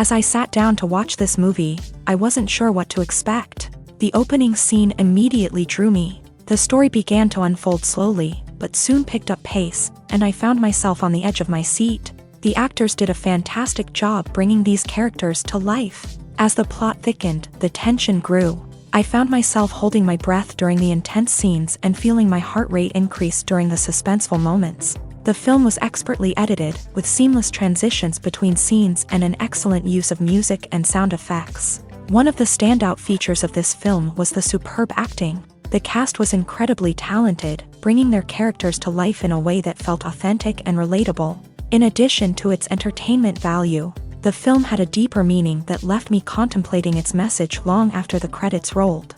As I sat down to watch this movie, I wasn't sure what to expect. The opening scene immediately drew me. The story began to unfold slowly, but soon picked up pace, and I found myself on the edge of my seat. The actors did a fantastic job bringing these characters to life. As the plot thickened, the tension grew. I found myself holding my breath during the intense scenes and feeling my heart rate increase during the suspenseful moments. The film was expertly edited, with seamless transitions between scenes and an excellent use of music and sound effects. One of the standout features of this film was the superb acting. The cast was incredibly talented, bringing their characters to life in a way that felt authentic and relatable. In addition to its entertainment value, the film had a deeper meaning that left me contemplating its message long after the credits rolled.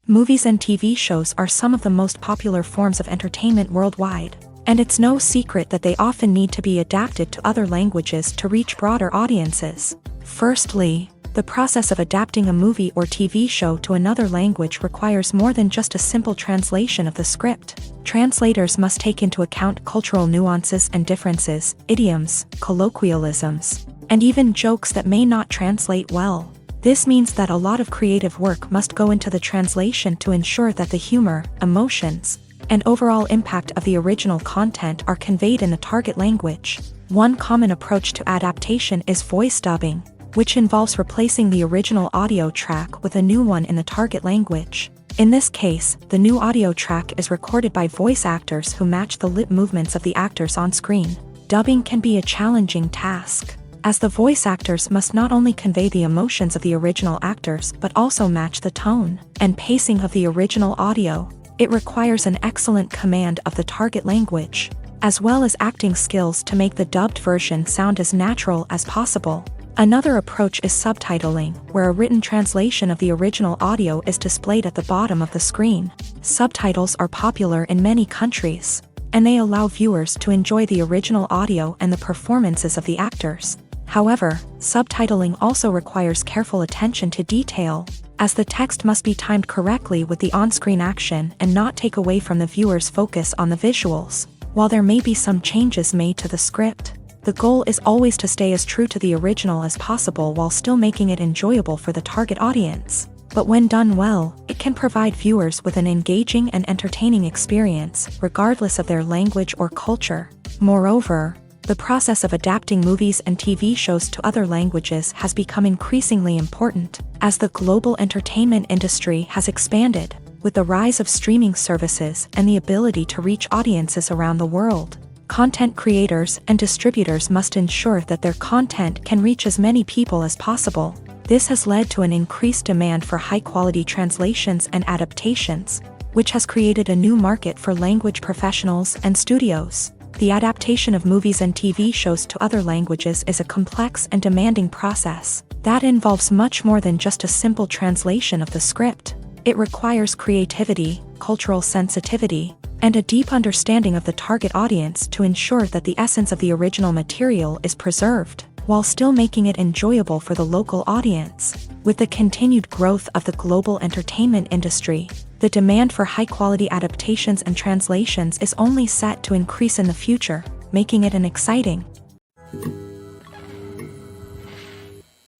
Movies and TV shows are some of the most popular forms of entertainment worldwide, and it's no secret that they often need to be adapted to other languages to reach broader audiences. Firstly, the process of adapting a movie or TV show to another language requires more than just a simple translation of the script. Translators must take into account cultural nuances and differences, idioms, colloquialisms, and even jokes that may not translate well. This means that a lot of creative work must go into the translation to ensure that the humor, emotions, and overall impact of the original content are conveyed in the target language. One common approach to adaptation is voice dubbing, which involves replacing the original audio track with a new one in the target language. In this case, the new audio track is recorded by voice actors who match the lip movements of the actors on screen. Dubbing can be a challenging task, as the voice actors must not only convey the emotions of the original actors but also match the tone and pacing of the original audio. It requires an excellent command of the target language, as well as acting skills to make the dubbed version sound as natural as possible. Another approach is subtitling, where a written translation of the original audio is displayed at the bottom of the screen. Subtitles are popular in many countries, and they allow viewers to enjoy the original audio and the performances of the actors. However, subtitling also requires careful attention to detail, as the text must be timed correctly with the on-screen action and not take away from the viewer's focus on the visuals. While there may be some changes made to the script, the goal is always to stay as true to the original as possible while still making it enjoyable for the target audience. But when done well, it can provide viewers with an engaging and entertaining experience, regardless of their language or culture. Moreover, the process of adapting movies and TV shows to other languages has become increasingly important, as the global entertainment industry has expanded, with the rise of streaming services and the ability to reach audiences around the world. Content creators and distributors must ensure that their content can reach as many people as possible. This has led to an increased demand for high-quality translations and adaptations, which has created a new market for language professionals and studios. The adaptation of movies and TV shows to other languages is a complex and demanding process that involves much more than just a simple translation of the script. It requires creativity, cultural sensitivity, and a deep understanding of the target audience to ensure that the essence of the original material is preserved, while still making it enjoyable for the local audience. With the continued growth of the global entertainment industry, the demand for high-quality adaptations and translations is only set to increase in the future, making it an exciting.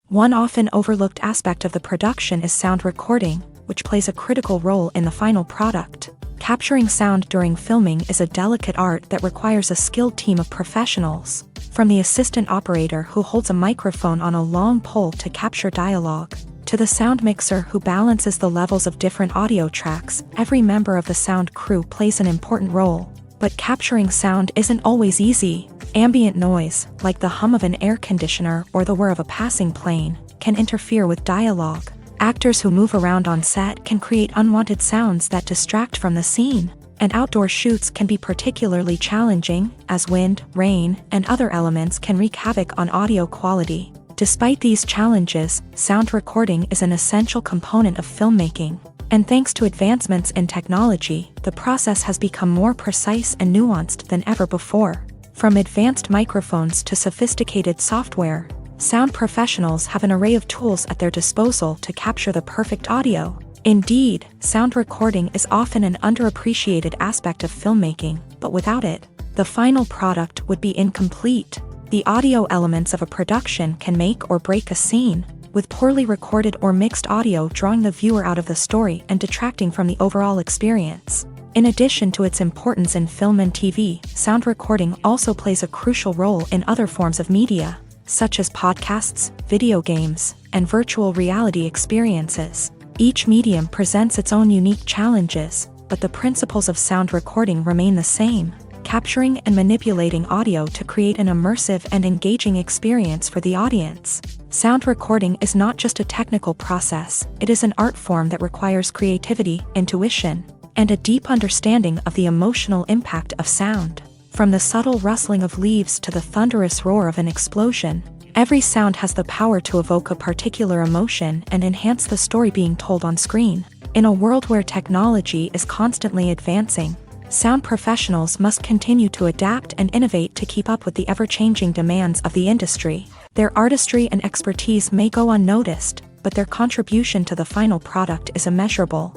One often overlooked aspect of the production is sound recording, which plays a critical role in the final product. Capturing sound during filming is a delicate art that requires a skilled team of professionals. From the assistant operator who holds a microphone on a long pole to capture dialogue, to the sound mixer who balances the levels of different audio tracks, every member of the sound crew plays an important role. But capturing sound isn't always easy. Ambient noise, like the hum of an air conditioner or the whir of a passing plane, can interfere with dialogue. Actors who move around on set can create unwanted sounds that distract from the scene. And outdoor shoots can be particularly challenging, as wind, rain, and other elements can wreak havoc on audio quality. Despite these challenges, sound recording is an essential component of filmmaking. And thanks to advancements in technology, the process has become more precise and nuanced than ever before. From advanced microphones to sophisticated software, sound professionals have an array of tools at their disposal to capture the perfect audio. Indeed, sound recording is often an underappreciated aspect of filmmaking, but without it, the final product would be incomplete. The audio elements of a production can make or break a scene, with poorly recorded or mixed audio drawing the viewer out of the story and detracting from the overall experience. In addition to its importance in film and TV, sound recording also plays a crucial role in other forms of media, such as podcasts, video games, and virtual reality experiences. Each medium presents its own unique challenges, but the principles of sound recording remain the same, capturing and manipulating audio to create an immersive and engaging experience for the audience. Sound recording is not just a technical process, it is an art form that requires creativity, intuition, and a deep understanding of the emotional impact of sound. From the subtle rustling of leaves to the thunderous roar of an explosion, every sound has the power to evoke a particular emotion and enhance the story being told on screen. In a world where technology is constantly advancing, sound professionals must continue to adapt and innovate to keep up with the ever-changing demands of the industry. Their artistry and expertise may go unnoticed, but their contribution to the final product is immeasurable.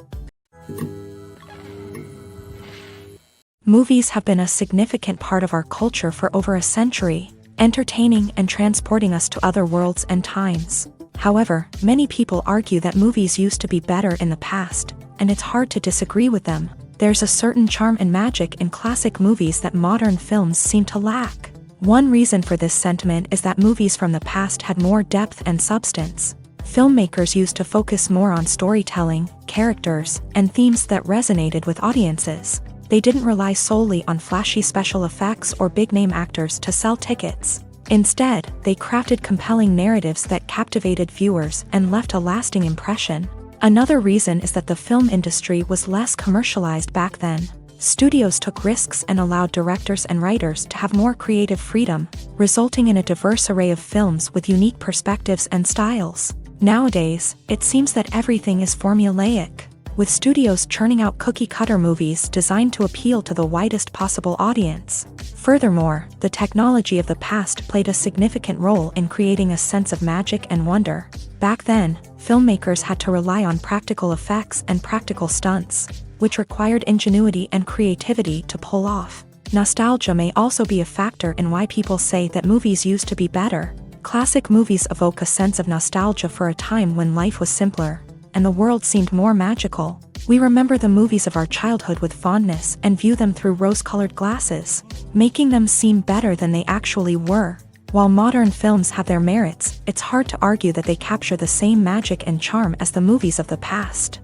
Movies have been a significant part of our culture for over a century, entertaining and transporting us to other worlds and times. However, many people argue that movies used to be better in the past, and it's hard to disagree with them. There's a certain charm and magic in classic movies that modern films seem to lack. One reason for this sentiment is that movies from the past had more depth and substance. Filmmakers used to focus more on storytelling, characters, and themes that resonated with audiences. They didn't rely solely on flashy special effects or big-name actors to sell tickets. Instead, they crafted compelling narratives that captivated viewers and left a lasting impression. Another reason is that the film industry was less commercialized back then. Studios took risks and allowed directors and writers to have more creative freedom, resulting in a diverse array of films with unique perspectives and styles. Nowadays, it seems that everything is formulaic, with studios churning out cookie-cutter movies designed to appeal to the widest possible audience. Furthermore, the technology of the past played a significant role in creating a sense of magic and wonder. Back then, filmmakers had to rely on practical effects and practical stunts, which required ingenuity and creativity to pull off. Nostalgia may also be a factor in why people say that movies used to be better. Classic movies evoke a sense of nostalgia for a time when life was simpler, and the world seemed more magical. We remember the movies of our childhood with fondness and view them through rose-colored glasses, making them seem better than they actually were. While modern films have their merits, it's hard to argue that they capture the same magic and charm as the movies of the past.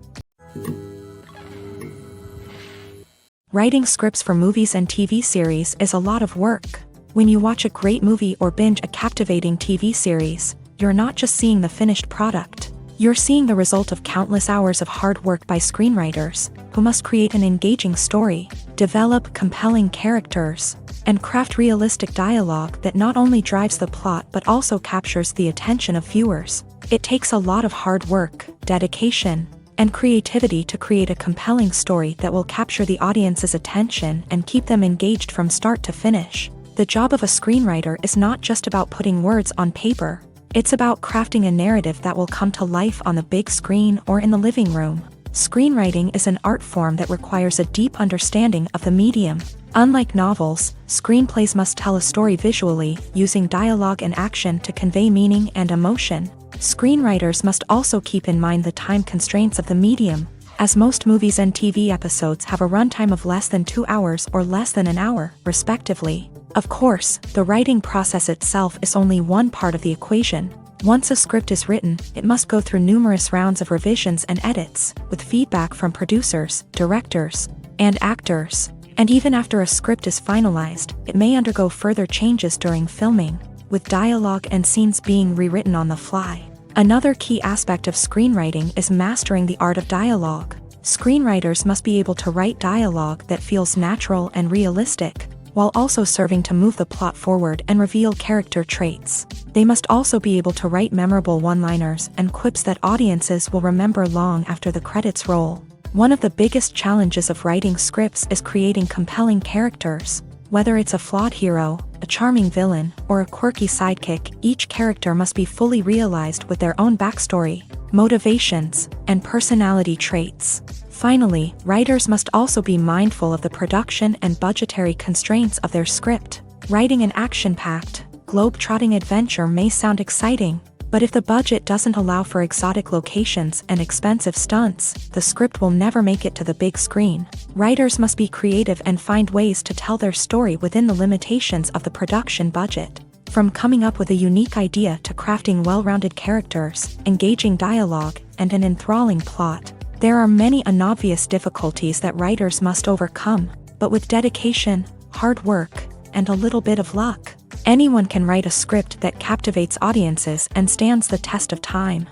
Writing scripts for movies and TV series is a lot of work. When you watch a great movie or binge a captivating TV series, you're not just seeing the finished product. You're seeing the result of countless hours of hard work by screenwriters, who must create an engaging story, develop compelling characters, and craft realistic dialogue that not only drives the plot but also captures the attention of viewers. It takes a lot of hard work, dedication, and creativity to create a compelling story that will capture the audience's attention and keep them engaged from start to finish. The job of a screenwriter is not just about putting words on paper. It's about crafting a narrative that will come to life on the big screen or in the living room. Screenwriting is an art form that requires a deep understanding of the medium. Unlike novels, screenplays must tell a story visually, using dialogue and action to convey meaning and emotion. Screenwriters must also keep in mind the time constraints of the medium, as most movies and TV episodes have a runtime of less than 2 hours or less than an hour, respectively. Of course, the writing process itself is only one part of the equation. Once a script is written, it must go through numerous rounds of revisions and edits, with feedback from producers, directors, and actors. And even after a script is finalized, it may undergo further changes during filming, with dialogue and scenes being rewritten on the fly. Another key aspect of screenwriting is mastering the art of dialogue. Screenwriters must be able to write dialogue that feels natural and realistic, while also serving to move the plot forward and reveal character traits. They must also be able to write memorable one-liners and quips that audiences will remember long after the credits roll. One of the biggest challenges of writing scripts is creating compelling characters. Whether it's a flawed hero, a charming villain, or a quirky sidekick, each character must be fully realized with their own backstory, motivations, and personality traits. Finally, writers must also be mindful of the production and budgetary constraints of their script. Writing an action-packed, globe-trotting adventure may sound exciting, but if the budget doesn't allow for exotic locations and expensive stunts, the script will never make it to the big screen. Writers must be creative and find ways to tell their story within the limitations of the production budget. From coming up with a unique idea to crafting well-rounded characters, engaging dialogue, and an enthralling plot, there are many unobvious difficulties that writers must overcome, but with dedication, hard work, and a little bit of luck, anyone can write a script that captivates audiences and stands the test of time.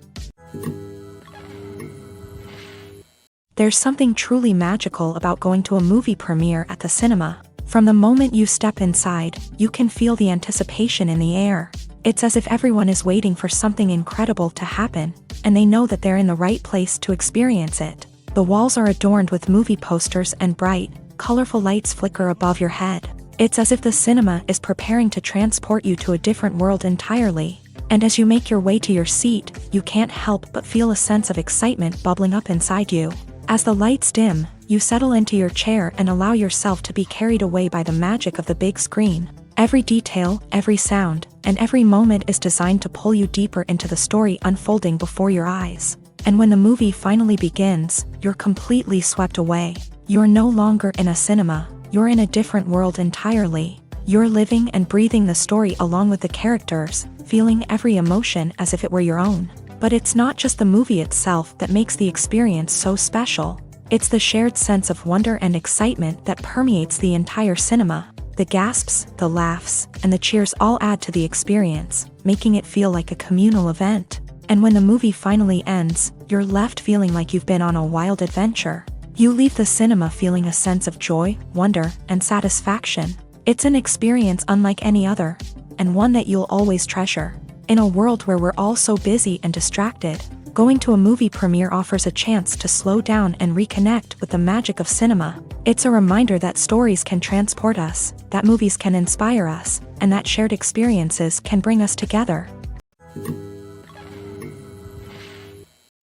There's something truly magical about going to a movie premiere at the cinema. From the moment you step inside, you can feel the anticipation in the air. It's as if everyone is waiting for something incredible to happen, and they know that they're in the right place to experience it. The walls are adorned with movie posters and bright, colorful lights flicker above your head. It's as if the cinema is preparing to transport you to a different world entirely. And as you make your way to your seat, you can't help but feel a sense of excitement bubbling up inside you. As the lights dim, you settle into your chair and allow yourself to be carried away by the magic of the big screen. Every detail, every sound, and every moment is designed to pull you deeper into the story unfolding before your eyes. And when the movie finally begins, you're completely swept away. You're no longer in a cinema, you're in a different world entirely. You're living and breathing the story along with the characters, feeling every emotion as if it were your own. But it's not just the movie itself that makes the experience so special. It's the shared sense of wonder and excitement that permeates the entire cinema. The gasps, the laughs, and the cheers all add to the experience, making it feel like a communal event. And when the movie finally ends, you're left feeling like you've been on a wild adventure. You leave the cinema feeling a sense of joy, wonder, and satisfaction. It's an experience unlike any other, and one that you'll always treasure. In a world where we're all so busy and distracted, going to a movie premiere offers a chance to slow down and reconnect with the magic of cinema. It's a reminder that stories can transport us, that movies can inspire us, and that shared experiences can bring us together.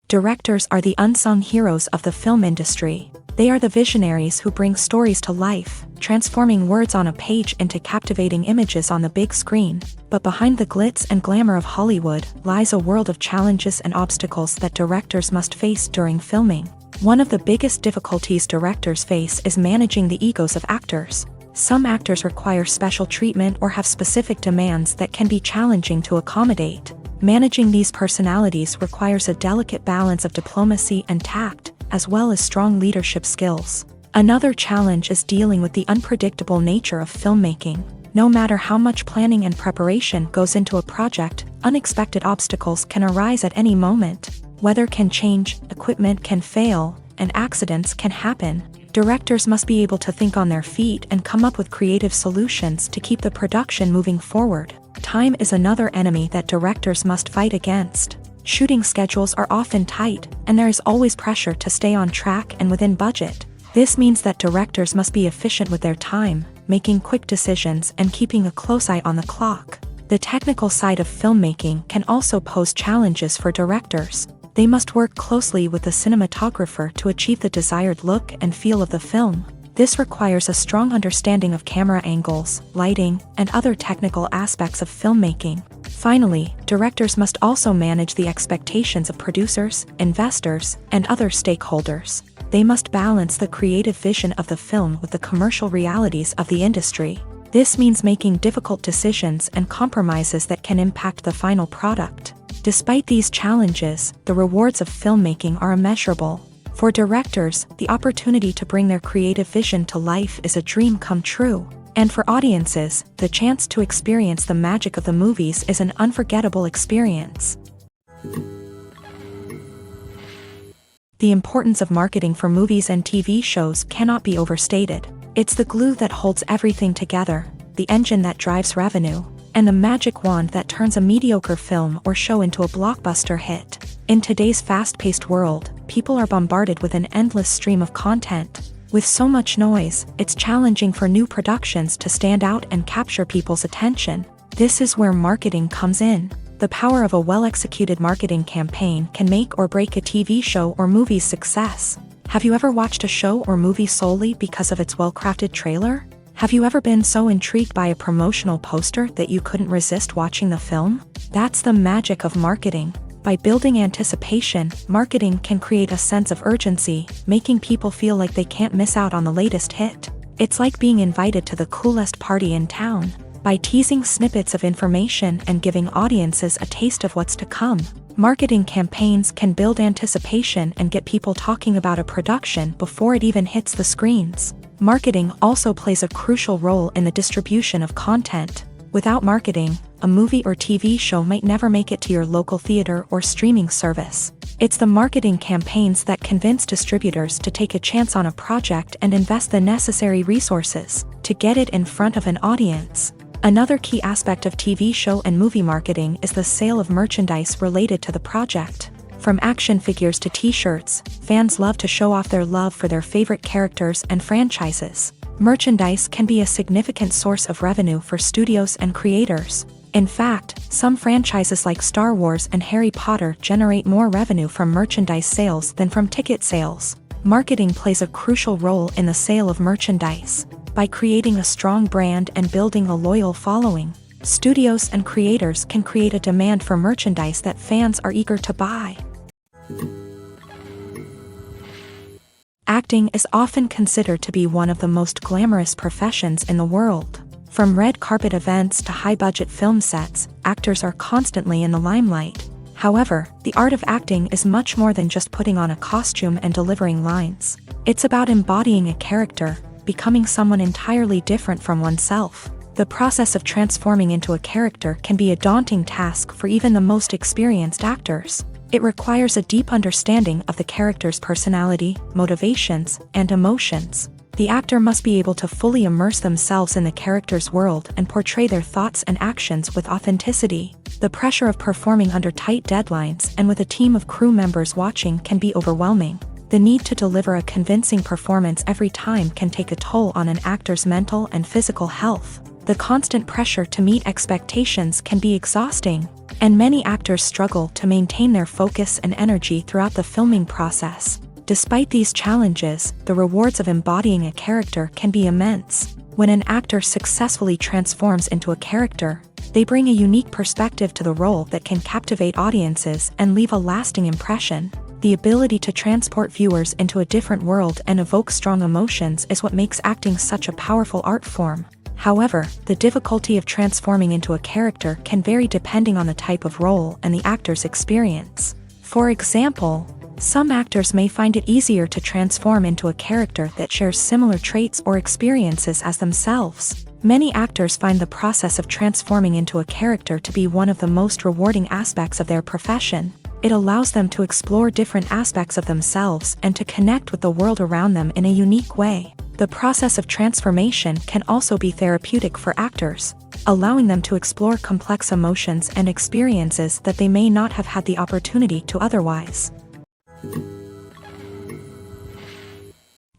Directors are the unsung heroes of the film industry. They are the visionaries who bring stories to life, transforming words on a page into captivating images on the big screen. But behind the glitz and glamour of Hollywood lies a world of challenges and obstacles that directors must face during filming. One of the biggest difficulties directors face is managing the egos of actors. Some actors require special treatment or have specific demands that can be challenging to accommodate. Managing these personalities requires a delicate balance of diplomacy and tact, as well as strong leadership skills. Another challenge is dealing with the unpredictable nature of filmmaking. No matter how much planning and preparation goes into a project, unexpected obstacles can arise at any moment. Weather can change, equipment can fail, and accidents can happen. Directors must be able to think on their feet and come up with creative solutions to keep the production moving forward. Time is another enemy that directors must fight against. Shooting schedules are often tight, and there is always pressure to stay on track and within budget. This means that directors must be efficient with their time, making quick decisions and keeping a close eye on the clock. The technical side of filmmaking can also pose challenges for directors. They must work closely with the cinematographer to achieve the desired look and feel of the film. This requires a strong understanding of camera angles, lighting, and other technical aspects of filmmaking. Finally, directors must also manage the expectations of producers, investors, and other stakeholders. They must balance the creative vision of the film with the commercial realities of the industry. This means making difficult decisions and compromises that can impact the final product. Despite these challenges, the rewards of filmmaking are immeasurable. For directors, the opportunity to bring their creative vision to life is a dream come true. And for audiences, the chance to experience the magic of the movies is an unforgettable experience. The importance of marketing for movies and TV shows cannot be overstated. It's the glue that holds everything together, the engine that drives revenue, and the magic wand that turns a mediocre film or show into a blockbuster hit. In today's fast-paced world, people are bombarded with an endless stream of content. With so much noise, it's challenging for new productions to stand out and capture people's attention. This is where marketing comes in. The power of a well-executed marketing campaign can make or break a TV show or movie's success. Have you ever watched a show or movie solely because of its well-crafted trailer? Have you ever been so intrigued by a promotional poster that you couldn't resist watching the film? That's the magic of marketing. By building anticipation, marketing can create a sense of urgency, making people feel like they can't miss out on the latest hit. It's like being invited to the coolest party in town. By teasing snippets of information and giving audiences a taste of what's to come, marketing campaigns can build anticipation and get people talking about a production before it even hits the screens. Marketing also plays a crucial role in the distribution of content. Without marketing, a movie or TV show might never make it to your local theater or streaming service. It's the marketing campaigns that convince distributors to take a chance on a project and invest the necessary resources to get it in front of an audience. Another key aspect of TV show and movie marketing is the sale of merchandise related to the project. From action figures to t-shirts, fans love to show off their love for their favorite characters and franchises. Merchandise can be a significant source of revenue for studios and creators. In fact, some franchises like Star Wars and Harry Potter generate more revenue from merchandise sales than from ticket sales. Marketing plays a crucial role in the sale of merchandise. By creating a strong brand and building a loyal following, studios and creators can create a demand for merchandise that fans are eager to buy. Acting is often considered to be one of the most glamorous professions in the world. From red carpet events to high-budget film sets, actors are constantly in the limelight. However, the art of acting is much more than just putting on a costume and delivering lines. It's about embodying a character, becoming someone entirely different from oneself. The process of transforming into a character can be a daunting task for even the most experienced actors. It requires a deep understanding of the character's personality, motivations, and emotions. The actor must be able to fully immerse themselves in the character's world and portray their thoughts and actions with authenticity. The pressure of performing under tight deadlines and with a team of crew members watching can be overwhelming. The need to deliver a convincing performance every time can take a toll on an actor's mental and physical health. The constant pressure to meet expectations can be exhausting, and many actors struggle to maintain their focus and energy throughout the filming process. Despite these challenges, the rewards of embodying a character can be immense. When an actor successfully transforms into a character, they bring a unique perspective to the role that can captivate audiences and leave a lasting impression. The ability to transport viewers into a different world and evoke strong emotions is what makes acting such a powerful art form. However, the difficulty of transforming into a character can vary depending on the type of role and the actor's experience. For example, some actors may find it easier to transform into a character that shares similar traits or experiences as themselves. Many actors find the process of transforming into a character to be one of the most rewarding aspects of their profession. It allows them to explore different aspects of themselves and to connect with the world around them in a unique way. The process of transformation can also be therapeutic for actors, allowing them to explore complex emotions and experiences that they may not have had the opportunity to otherwise.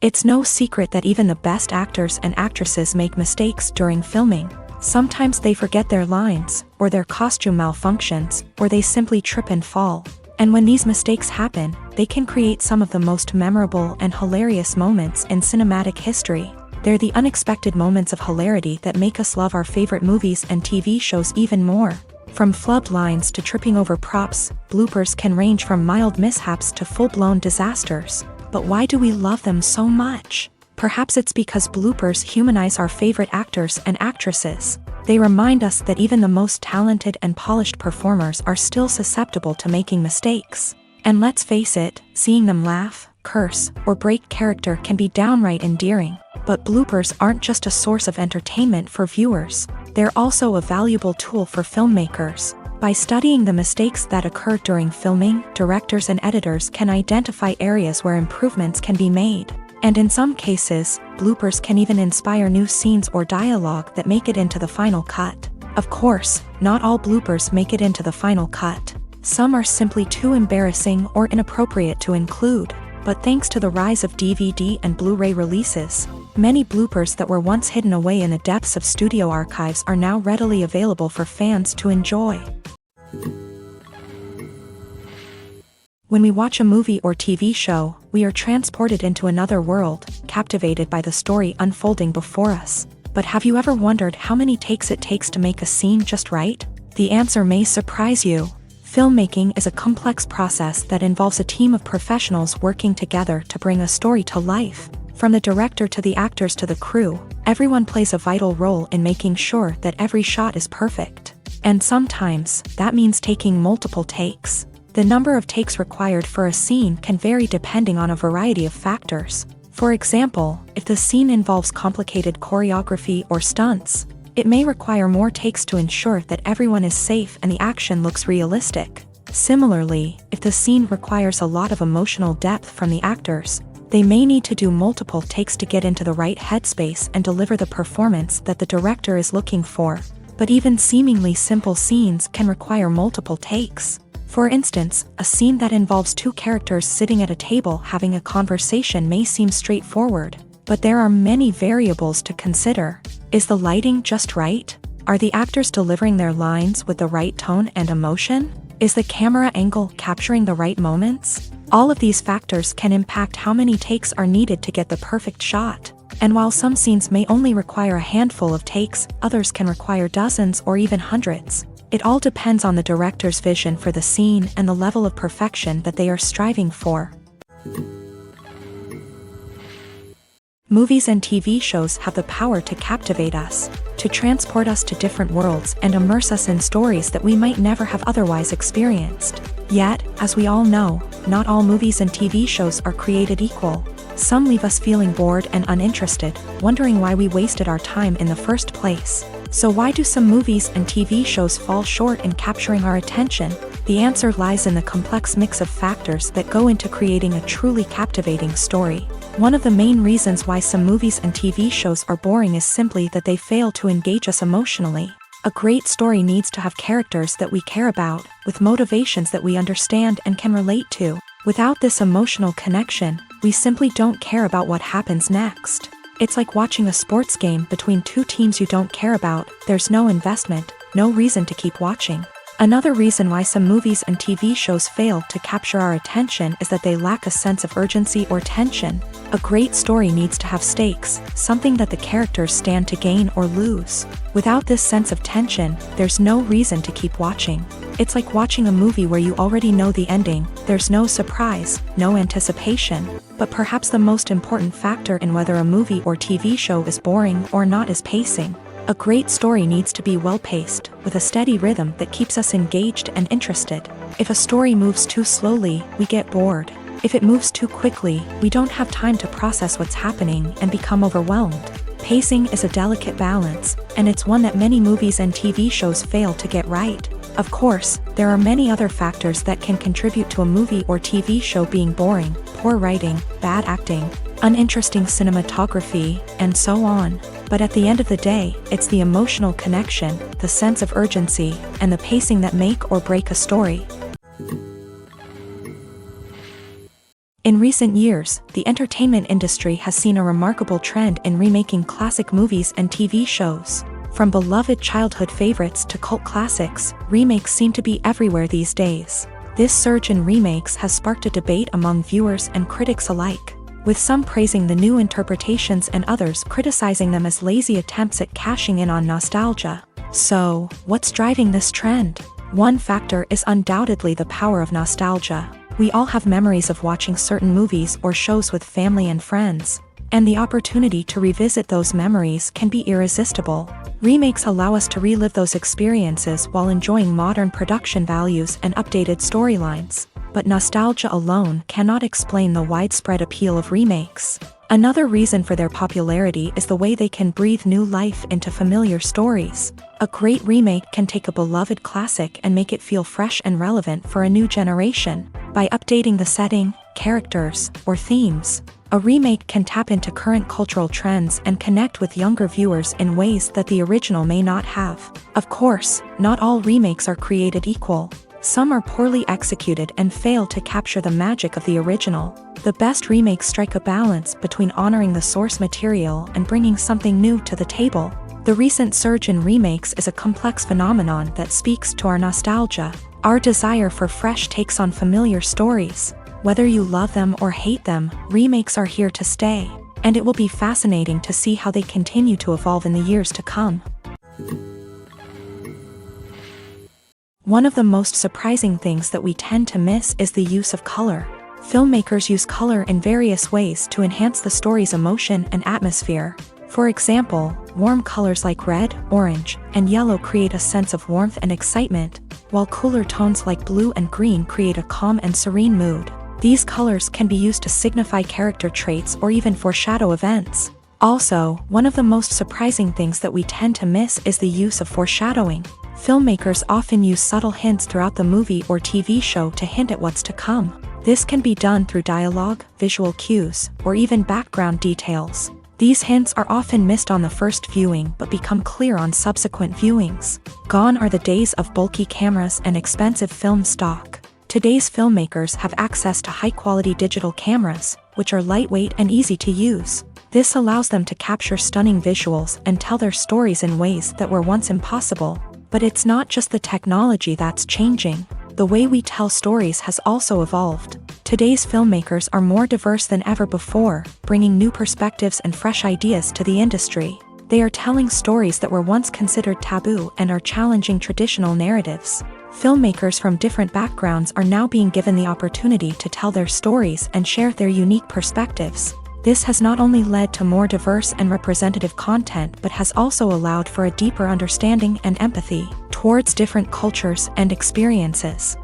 It's no secret that even the best actors and actresses make mistakes during filming. Sometimes they forget their lines, or their costume malfunctions, or they simply trip and fall. And when these mistakes happen, they can create some of the most memorable and hilarious moments in cinematic history. They're the unexpected moments of hilarity that make us love our favorite movies and TV shows even more. From flubbed lines to tripping over props, bloopers can range from mild mishaps to full-blown disasters. But why do we love them so much? Perhaps it's because bloopers humanize our favorite actors and actresses. They remind us that even the most talented and polished performers are still susceptible to making mistakes. And let's face it, seeing them laugh, curse, or break character can be downright endearing. But bloopers aren't just a source of entertainment for viewers. They're also a valuable tool for filmmakers. By studying the mistakes that occur during filming, directors and editors can identify areas where improvements can be made. And in some cases, bloopers can even inspire new scenes or dialogue that make it into the final cut. Of course, not all bloopers make it into the final cut. Some are simply too embarrassing or inappropriate to include. But thanks to the rise of DVD and Blu-ray releases, many bloopers that were once hidden away in the depths of studio archives are now readily available for fans to enjoy. When we watch a movie or TV show, we are transported into another world, captivated by the story unfolding before us. But have you ever wondered how many takes it takes to make a scene just right? The answer may surprise you. Filmmaking is a complex process that involves a team of professionals working together to bring a story to life. From the director to the actors to the crew, everyone plays a vital role in making sure that every shot is perfect. And sometimes, that means taking multiple takes. The number of takes required for a scene can vary depending on a variety of factors. For example, if the scene involves complicated choreography or stunts, it may require more takes to ensure that everyone is safe and the action looks realistic. Similarly, if the scene requires a lot of emotional depth from the actors, they may need to do multiple takes to get into the right headspace and deliver the performance that the director is looking for. But even seemingly simple scenes can require multiple takes. For instance, a scene that involves two characters sitting at a table having a conversation may seem straightforward, but there are many variables to consider. Is the lighting just right? Are the actors delivering their lines with the right tone and emotion? Is the camera angle capturing the right moments? All of these factors can impact how many takes are needed to get the perfect shot. And while some scenes may only require a handful of takes, others can require dozens or even hundreds. It all depends on the director's vision for the scene and the level of perfection that they are striving for. Movies and TV shows have the power to captivate us, to transport us to different worlds and immerse us in stories that we might never have otherwise experienced. Yet, as we all know, not all movies and TV shows are created equal. Some leave us feeling bored and uninterested, wondering why we wasted our time in the first place. So why do some movies and TV shows fall short in capturing our attention? The answer lies in the complex mix of factors that go into creating a truly captivating story. One of the main reasons why some movies and TV shows are boring is simply that they fail to engage us emotionally. A great story needs to have characters that we care about, with motivations that we understand and can relate to. Without this emotional connection, we simply don't care about what happens next. It's like watching a sports game between two teams you don't care about. There's no investment, no reason to keep watching. Another reason why some movies and TV shows fail to capture our attention is that they lack a sense of urgency or tension. A great story needs to have stakes, something that the characters stand to gain or lose. Without this sense of tension, there's no reason to keep watching. It's like watching a movie where you already know the ending. There's no surprise, no anticipation. But perhaps the most important factor in whether a movie or TV show is boring or not is pacing. A great story needs to be well-paced, with a steady rhythm that keeps us engaged and interested. If a story moves too slowly, we get bored. If it moves too quickly, we don't have time to process what's happening and become overwhelmed. Pacing is a delicate balance, and it's one that many movies and TV shows fail to get right. Of course, there are many other factors that can contribute to a movie or TV show being boring: poor writing, bad acting, uninteresting cinematography, and so on. But at the end of the day, it's the emotional connection, the sense of urgency, and the pacing that make or break a story. In recent years, the entertainment industry has seen a remarkable trend in remaking classic movies and TV shows. From beloved childhood favorites to cult classics, remakes seem to be everywhere these days. This surge in remakes has sparked a debate among viewers and critics alike, with some praising the new interpretations and others criticizing them as lazy attempts at cashing in on nostalgia. So, what's driving this trend? One factor is undoubtedly the power of nostalgia. We all have memories of watching certain movies or shows with family and friends. and the opportunity to revisit those memories can be irresistible. Remakes allow us to relive those experiences while enjoying modern production values and updated storylines. But nostalgia alone cannot explain the widespread appeal of remakes. Another reason for their popularity is the way they can breathe new life into familiar stories. A great remake can take a beloved classic and make it feel fresh and relevant for a new generation. By updating the setting, characters, or themes, a remake can tap into current cultural trends and connect with younger viewers in ways that the original may not have. Of course, not all remakes are created equal. Some are poorly executed and fail to capture the magic of the original. The best remakes strike a balance between honoring the source material and bringing something new to the table. The recent surge in remakes is a complex phenomenon that speaks to our nostalgia, our desire for fresh takes on familiar stories. Whether you love them or hate them, remakes are here to stay, and it will be fascinating to see how they continue to evolve in the years to come. One of the most surprising things that we tend to miss is the use of color. Filmmakers use color in various ways to enhance the story's emotion and atmosphere. For example, warm colors like red, orange, and yellow create a sense of warmth and excitement, while cooler tones like blue and green create a calm and serene mood. These colors can be used to signify character traits or even foreshadow events. Also, one of the most surprising things that we tend to miss is the use of foreshadowing. Filmmakers often use subtle hints throughout the movie or TV show to hint at what's to come. This can be done through dialogue, visual cues, or even background details. These hints are often missed on the first viewing but become clear on subsequent viewings. Gone are the days of bulky cameras and expensive film stock. Today's filmmakers have access to high-quality digital cameras, which are lightweight and easy to use. This allows them to capture stunning visuals and tell their stories in ways that were once impossible. But it's not just the technology that's changing. The way we tell stories has also evolved. Today's filmmakers are more diverse than ever before, bringing new perspectives and fresh ideas to the industry. They are telling stories that were once considered taboo and are challenging traditional narratives. Filmmakers from different backgrounds are now being given the opportunity to tell their stories and share their unique perspectives. This has not only led to more diverse and representative content but has also allowed for a deeper understanding and empathy towards different cultures and experiences.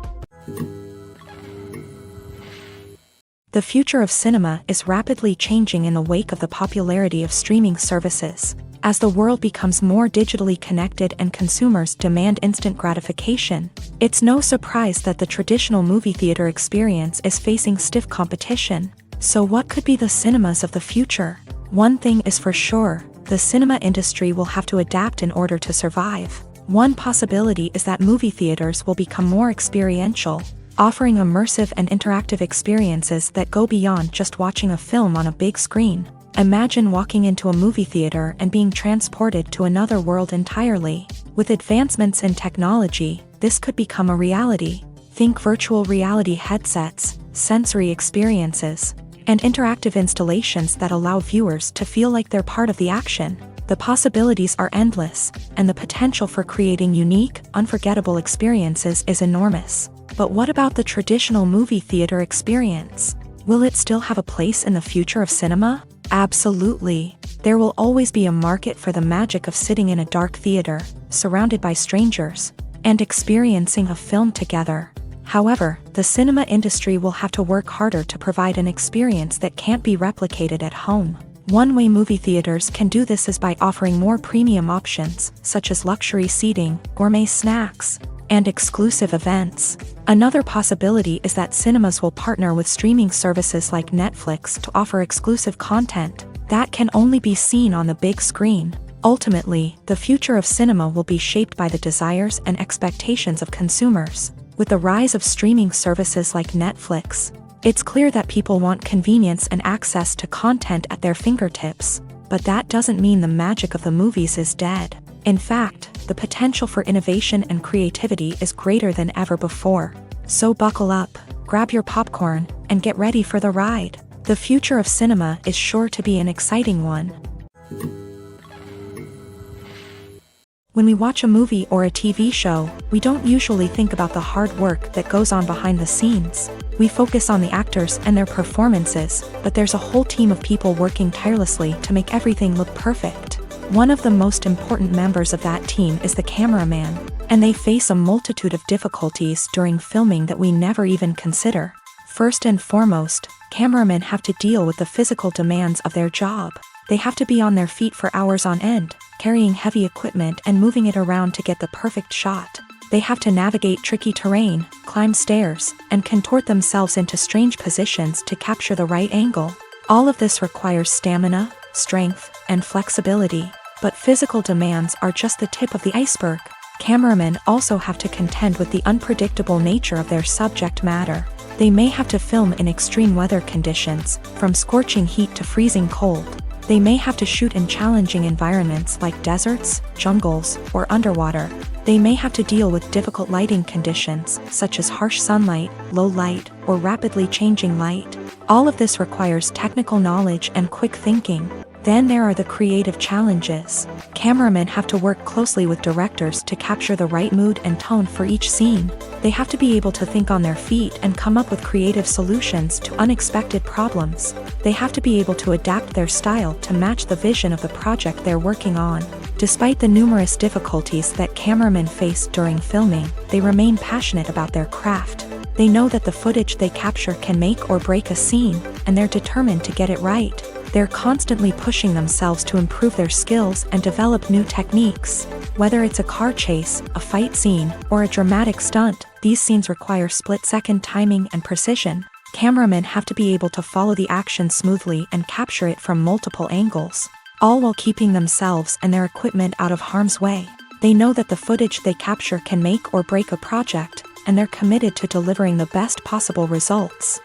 The future of cinema is rapidly changing in the wake of the popularity of streaming services. As the world becomes more digitally connected and consumers demand instant gratification, it's no surprise that the traditional movie theater experience is facing stiff competition. So what could be the cinemas of the future? One thing is for sure, the cinema industry will have to adapt in order to survive. One possibility is that movie theaters will become more experiential, offering immersive and interactive experiences that go beyond just watching a film on a big screen. Imagine walking into a movie theater and being transported to another world entirely. With advancements in technology, this could become a reality. Think virtual reality headsets, sensory experiences, and interactive installations that allow viewers to feel like they're part of the action. The possibilities are endless, and the potential for creating unique, unforgettable experiences is enormous. But what about the traditional movie theater experience? Will it still have a place in the future of cinema? Absolutely. There will always be a market for the magic of sitting in a dark theater, surrounded by strangers, and experiencing a film together. However, the cinema industry will have to work harder to provide an experience that can't be replicated at home. One way movie theaters can do this is by offering more premium options, such as luxury seating, gourmet snacks, and exclusive events. Another possibility is that cinemas will partner with streaming services like Netflix to offer exclusive content that can only be seen on the big screen. Ultimately, the future of cinema will be shaped by the desires and expectations of consumers. With the rise of streaming services like Netflix, it's clear that people want convenience and access to content at their fingertips. But that doesn't mean the magic of the movies is dead. In fact, the potential for innovation and creativity is greater than ever before. So buckle up, grab your popcorn, and get ready for the ride. The future of cinema is sure to be an exciting one. When we watch a movie or a TV show, we don't usually think about the hard work that goes on behind the scenes. We focus on the actors and their performances, but there's a whole team of people working tirelessly to make everything look perfect. One of the most important members of that team is the cameraman, and they face a multitude of difficulties during filming that we never even consider. First and foremost, cameramen have to deal with the physical demands of their job. They have to be on their feet for hours on end, carrying heavy equipment and moving it around to get the perfect shot. They have to navigate tricky terrain, climb stairs, and contort themselves into strange positions to capture the right angle. All of this requires stamina, strength, and flexibility. But physical demands are just the tip of the iceberg. Cameramen also have to contend with the unpredictable nature of their subject matter. They may have to film in extreme weather conditions, from scorching heat to freezing cold. They may have to shoot in challenging environments like deserts, jungles, or underwater. They may have to deal with difficult lighting conditions, such as harsh sunlight, low light, or rapidly changing light. All of this requires technical knowledge and quick thinking. Then there are the creative challenges. Cameramen have to work closely with directors to capture the right mood and tone for each scene. They have to be able to think on their feet and come up with creative solutions to unexpected problems. They have to be able to adapt their style to match the vision of the project they're working on. Despite the numerous difficulties that cameramen face during filming, they remain passionate about their craft. They know that the footage they capture can make or break a scene, and they're determined to get it right. They're constantly pushing themselves to improve their skills and develop new techniques. Whether it's a car chase, a fight scene, or a dramatic stunt, these scenes require split-second timing and precision. Cameramen have to be able to follow the action smoothly and capture it from multiple angles, all while keeping themselves and their equipment out of harm's way. They know that the footage they capture can make or break a project, and they're committed to delivering the best possible results.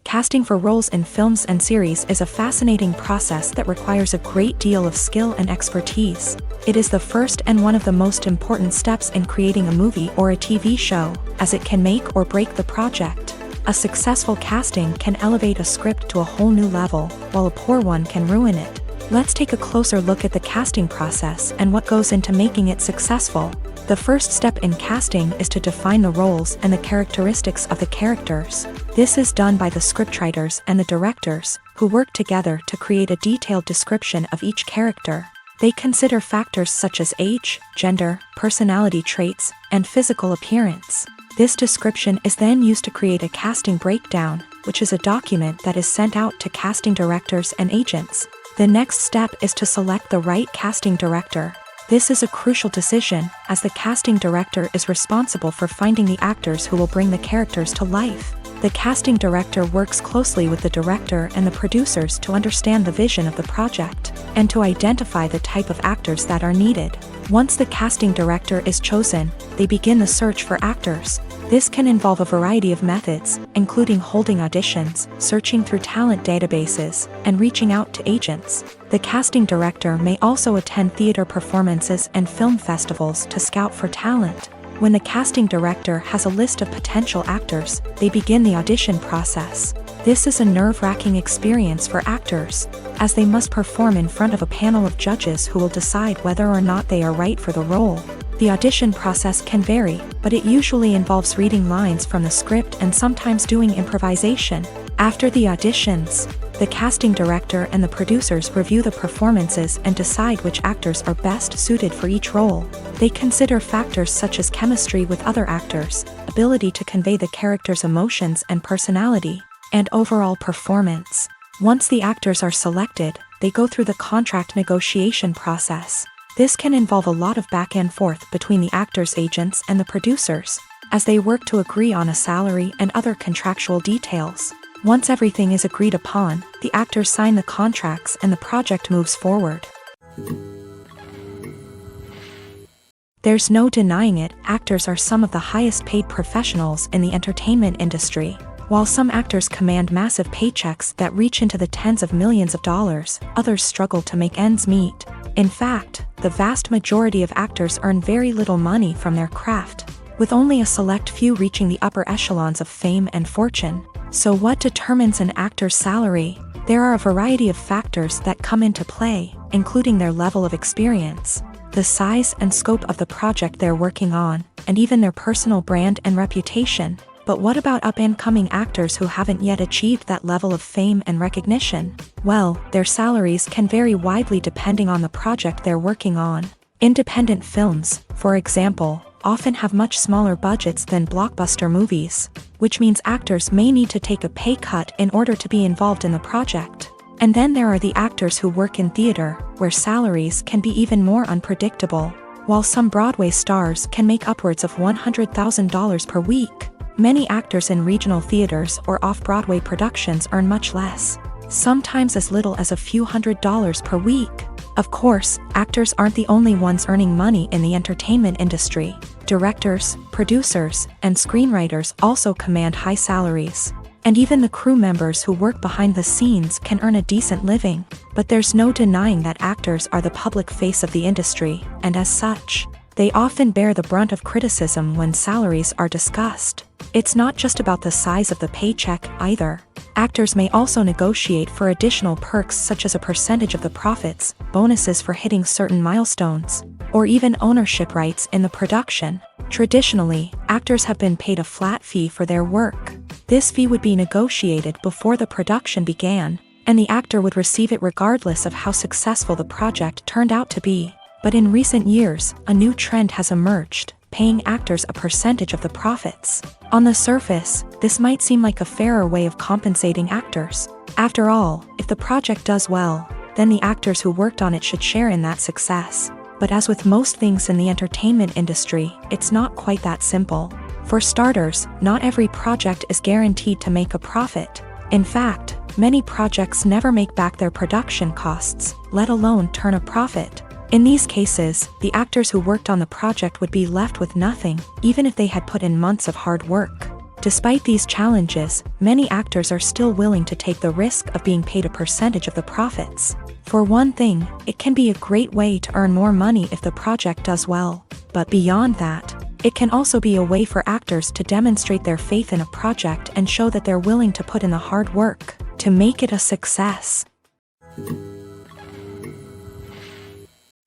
Casting for roles in films and series is a fascinating process that requires a great deal of skill and expertise. It is the first and one of the most important steps in creating a movie or a TV show, as it can make or break the project. A successful casting can elevate a script to a whole new level, while a poor one can ruin it. Let's take a closer look at the casting process and what goes into making it successful. The first step in casting is to define the roles and the characteristics of the characters. This is done by the scriptwriters and the directors, who work together to create a detailed description of each character. They consider factors such as age, gender, personality traits, and physical appearance. This description is then used to create a casting breakdown, which is a document that is sent out to casting directors and agents. The next step is to select the right casting director. This is a crucial decision, as the casting director is responsible for finding the actors who will bring the characters to life. The casting director works closely with the director and the producers to understand the vision of the project, and to identify the type of actors that are needed. Once the casting director is chosen, they begin the search for actors. This can involve a variety of methods, including holding auditions, searching through talent databases, and reaching out to agents. The casting director may also attend theater performances and film festivals to scout for talent. When the casting director has a list of potential actors, they begin the audition process. This is a nerve-wracking experience for actors, as they must perform in front of a panel of judges who will decide whether or not they are right for the role. The audition process can vary, but it usually involves reading lines from the script and sometimes doing improvisation. After the auditions, the casting director and the producers review the performances and decide which actors are best suited for each role. They consider factors such as chemistry with other actors, ability to convey the character's emotions and personality, and overall performance. Once the actors are selected, they go through the contract negotiation process. This can involve a lot of back and forth between the actors' agents and the producers, as they work to agree on a salary and other contractual details. Once everything is agreed upon, the actors sign the contracts and the project moves forward. There's no denying it, actors are some of the highest paid professionals in the entertainment industry. While some actors command massive paychecks that reach into the tens of millions of dollars, others struggle to make ends meet. In fact, the vast majority of actors earn very little money from their craft, with only a select few reaching the upper echelons of fame and fortune. So what determines an actor's salary? There are a variety of factors that come into play. including their level of experience, the size and scope of the project they're working on, and even their personal brand and reputation. But what about up-and-coming actors who haven't yet achieved that level of fame and recognition? Well, their salaries can vary widely depending on the project they're working on. Independent films, for example, often have much smaller budgets than blockbuster movies, which means actors may need to take a pay cut in order to be involved in the project. And then there are the actors who work in theater, where salaries can be even more unpredictable. While some Broadway stars can make upwards of $100,000 per week, many actors in regional theaters or off-Broadway productions earn much less, sometimes as little as a few $100s per week. Of course, actors aren't the only ones earning money in the entertainment industry. Directors, producers, and screenwriters also command high salaries. And even the crew members who work behind the scenes can earn a decent living. But there's no denying that actors are the public face of the industry, and as such, they often bear the brunt of criticism when salaries are discussed. It's not just about the size of the paycheck, either. Actors may also negotiate for additional perks such as a percentage of the profits, bonuses for hitting certain milestones, or even ownership rights in the production. Traditionally, actors have been paid a flat fee for their work. This fee would be negotiated before the production began, and the actor would receive it regardless of how successful the project turned out to be. But in recent years, a new trend has emerged, paying actors a percentage of the profits. On the surface, this might seem like a fairer way of compensating actors. After all, if the project does well, then the actors who worked on it should share in that success. But as with most things in the entertainment industry, it's not quite that simple. For starters, not every project is guaranteed to make a profit. In fact, many projects never make back their production costs, let alone turn a profit. In these cases, the actors who worked on the project would be left with nothing, even if they had put in months of hard work. Despite these challenges, many actors are still willing to take the risk of being paid a percentage of the profits. For one thing, it can be a great way to earn more money if the project does well. But beyond that, it can also be a way for actors to demonstrate their faith in a project and show that they're willing to put in the hard work to make it a success.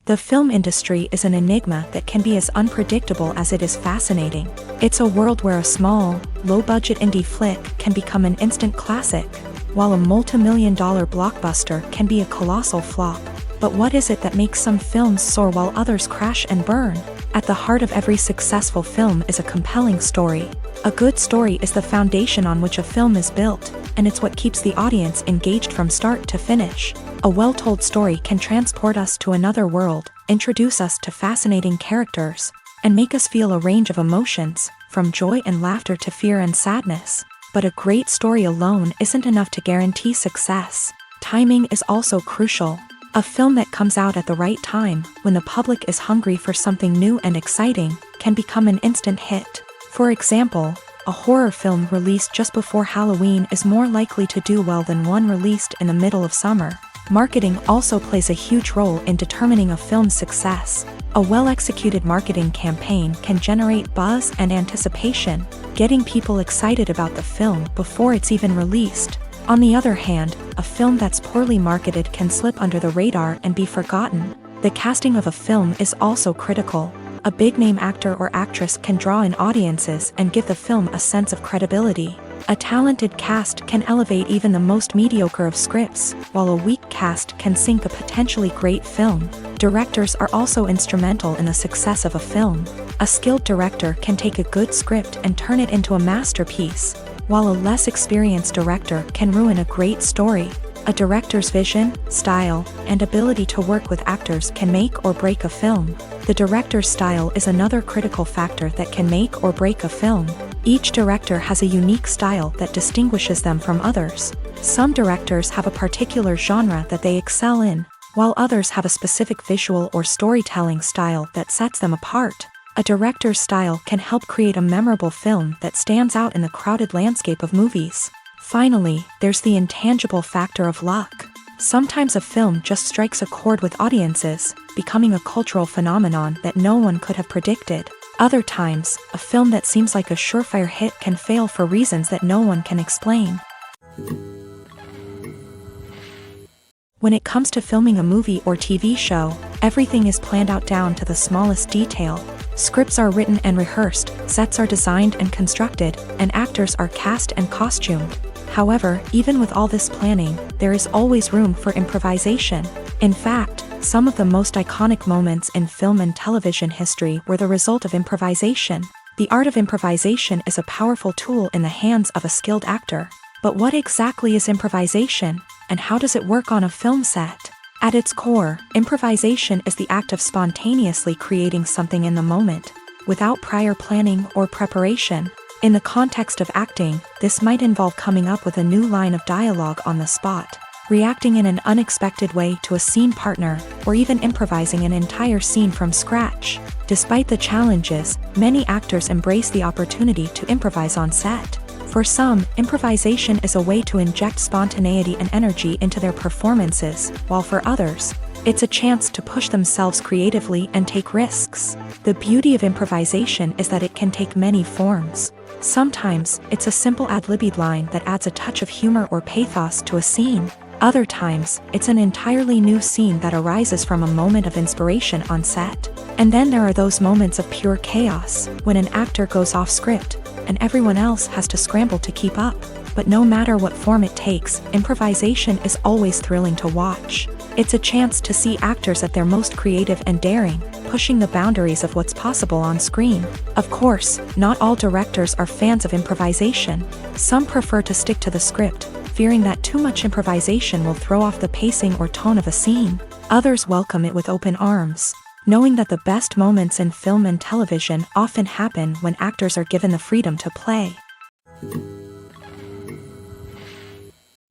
The film industry is an enigma that can be as unpredictable as it is fascinating. It's a world where a small, low-budget indie flick can become an instant classic, while a multi-million-dollar blockbuster can be a colossal flop. But what is it that makes some films soar while others crash and burn? At the heart of every successful film is a compelling story. A good story is the foundation on which a film is built, and it's what keeps the audience engaged from start to finish. A well-told story can transport us to another world, introduce us to fascinating characters, and make us feel a range of emotions, from joy and laughter to fear and sadness. But a great story alone isn't enough to guarantee success. Timing is also crucial. A film that comes out at the right time, when the public is hungry for something new and exciting, can become an instant hit. For example, a horror film released just before Halloween is more likely to do well than one released in the middle of summer. Marketing also plays a huge role in determining a film's success. A well-executed marketing campaign can generate buzz and anticipation, getting people excited about the film before it's even released. On the other hand, a film that's poorly marketed can slip under the radar and be forgotten. The casting of a film is also critical. A big-name actor or actress can draw in audiences and give the film a sense of credibility. A talented cast can elevate even the most mediocre of scripts, while a weak cast can sink a potentially great film. Directors are also instrumental in the success of a film. A skilled director can take a good script and turn it into a masterpiece, while a less experienced director can ruin a great story. A director's vision, style, and ability to work with actors can make or break a film. The director's style is another critical factor that can make or break a film. Each director has a unique style that distinguishes them from others. Some directors have a particular genre that they excel in, while others have a specific visual or storytelling style that sets them apart. A director's style can help create a memorable film that stands out in the crowded landscape of movies. Finally, there's the intangible factor of luck. Sometimes a film just strikes a chord with audiences, becoming a cultural phenomenon that no one could have predicted. Other times, a film that seems like a surefire hit can fail for reasons that no one can explain. When it comes to filming a movie or TV show, everything is planned out down to the smallest detail. Scripts are written and rehearsed, sets are designed and constructed, and actors are cast and costumed. However, even with all this planning, there is always room for improvisation. In fact, some of the most iconic moments in film and television history were the result of improvisation. The art of improvisation is a powerful tool in the hands of a skilled actor. But what exactly is improvisation, and how does it work on a film set? At its core, improvisation is the act of spontaneously creating something in the moment, without prior planning or preparation. In the context of acting, this might involve coming up with a new line of dialogue on the spot, reacting in an unexpected way to a scene partner, or even improvising an entire scene from scratch. Despite the challenges, many actors embrace the opportunity to improvise on set. For some, improvisation is a way to inject spontaneity and energy into their performances, while for others, it's a chance to push themselves creatively and take risks. The beauty of improvisation is that it can take many forms. Sometimes, it's a simple ad-libbed line that adds a touch of humor or pathos to a scene. Other times, it's an entirely new scene that arises from a moment of inspiration on set. And then there are those moments of pure chaos, when an actor goes off script, and everyone else has to scramble to keep up. But no matter what form it takes, improvisation is always thrilling to watch. It's a chance to see actors at their most creative and daring, pushing the boundaries of what's possible on screen. Of course, not all directors are fans of improvisation. Some prefer to stick to the script, fearing that too much improvisation will throw off the pacing or tone of a scene. Others welcome it with open arms, knowing that the best moments in film and television often happen when actors are given the freedom to play.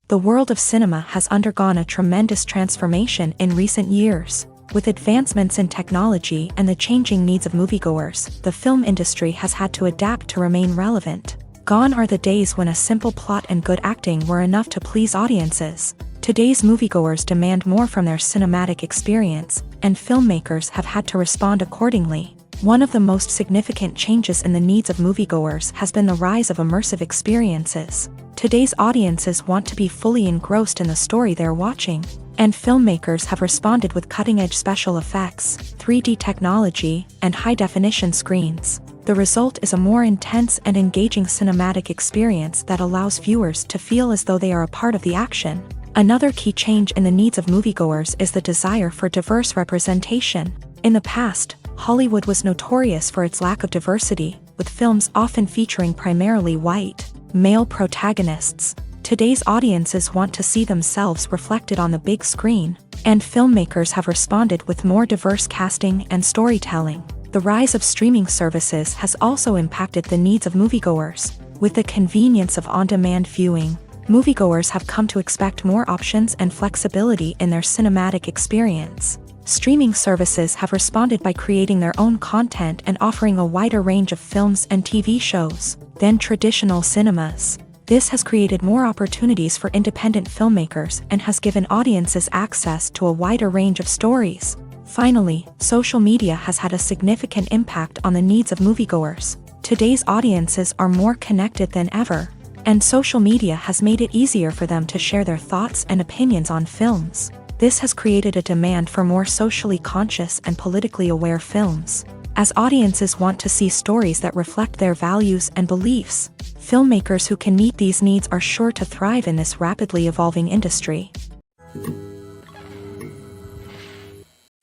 The world of cinema has undergone a tremendous transformation in recent years. With advancements in technology and the changing needs of moviegoers, the film industry has had to adapt to remain relevant. Gone are the days when a simple plot and good acting were enough to please audiences. Today's moviegoers demand more from their cinematic experience, and filmmakers have had to respond accordingly. One of the most significant changes in the needs of moviegoers has been the rise of immersive experiences. Today's audiences want to be fully engrossed in the story they're watching, and filmmakers have responded with cutting-edge special effects, 3D technology, and high-definition screens. The result is a more intense and engaging cinematic experience that allows viewers to feel as though they are a part of the action. Another key change in the needs of moviegoers is the desire for diverse representation. In the past, Hollywood was notorious for its lack of diversity, with films often featuring primarily white, male protagonists. Today's audiences want to see themselves reflected on the big screen, and filmmakers have responded with more diverse casting and storytelling. The rise of streaming services has also impacted the needs of moviegoers. With the convenience of on-demand viewing, moviegoers have come to expect more options and flexibility in their cinematic experience. Streaming services have responded by creating their own content and offering a wider range of films and TV shows than traditional cinemas. This has created more opportunities for independent filmmakers and has given audiences access to a wider range of stories. Finally, social media has had a significant impact on the needs of moviegoers. Today's audiences are more connected than ever, and social media has made it easier for them to share their thoughts and opinions on films. This has created a demand for more socially conscious and politically aware films. As audiences want to see stories that reflect their values and beliefs, filmmakers who can meet these needs are sure to thrive in this rapidly evolving industry.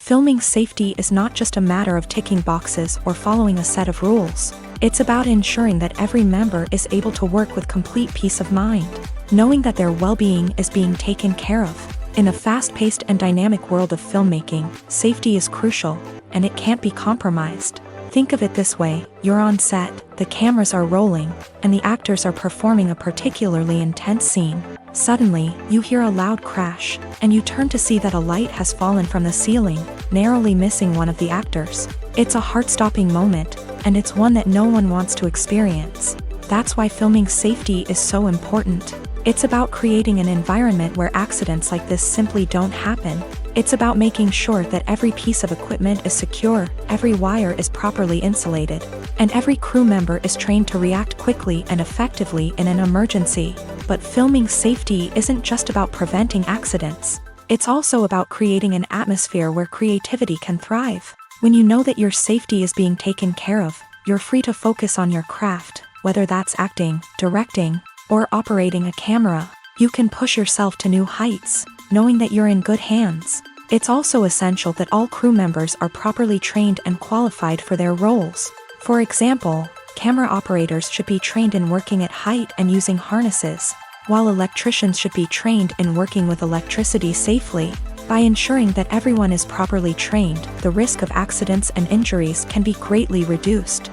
Filming safety is not just a matter of ticking boxes or following a set of rules. It's about ensuring that every member is able to work with complete peace of mind, knowing that their well-being is being taken care of. In a fast-paced and dynamic world of filmmaking, safety is crucial, and it can't be compromised. Think of it this way: you're on set, the cameras are rolling, and the actors are performing a particularly intense scene. Suddenly, you hear a loud crash, and you turn to see that a light has fallen from the ceiling, narrowly missing one of the actors. It's a heart-stopping moment, and it's one that no one wants to experience. That's why filming safety is so important. It's about creating an environment where accidents like this simply don't happen. It's about making sure that every piece of equipment is secure, every wire is properly insulated, and every crew member is trained to react quickly and effectively in an emergency. But filming safety isn't just about preventing accidents. It's also about creating an atmosphere where creativity can thrive. When you know that your safety is being taken care of, you're free to focus on your craft, whether that's acting, directing, or operating a camera. You can push yourself to new heights, knowing that you're in good hands. It's also essential that all crew members are properly trained and qualified for their roles. For example, camera operators should be trained in working at height and using harnesses, while electricians should be trained in working with electricity safely. By ensuring that everyone is properly trained, the risk of accidents and injuries can be greatly reduced.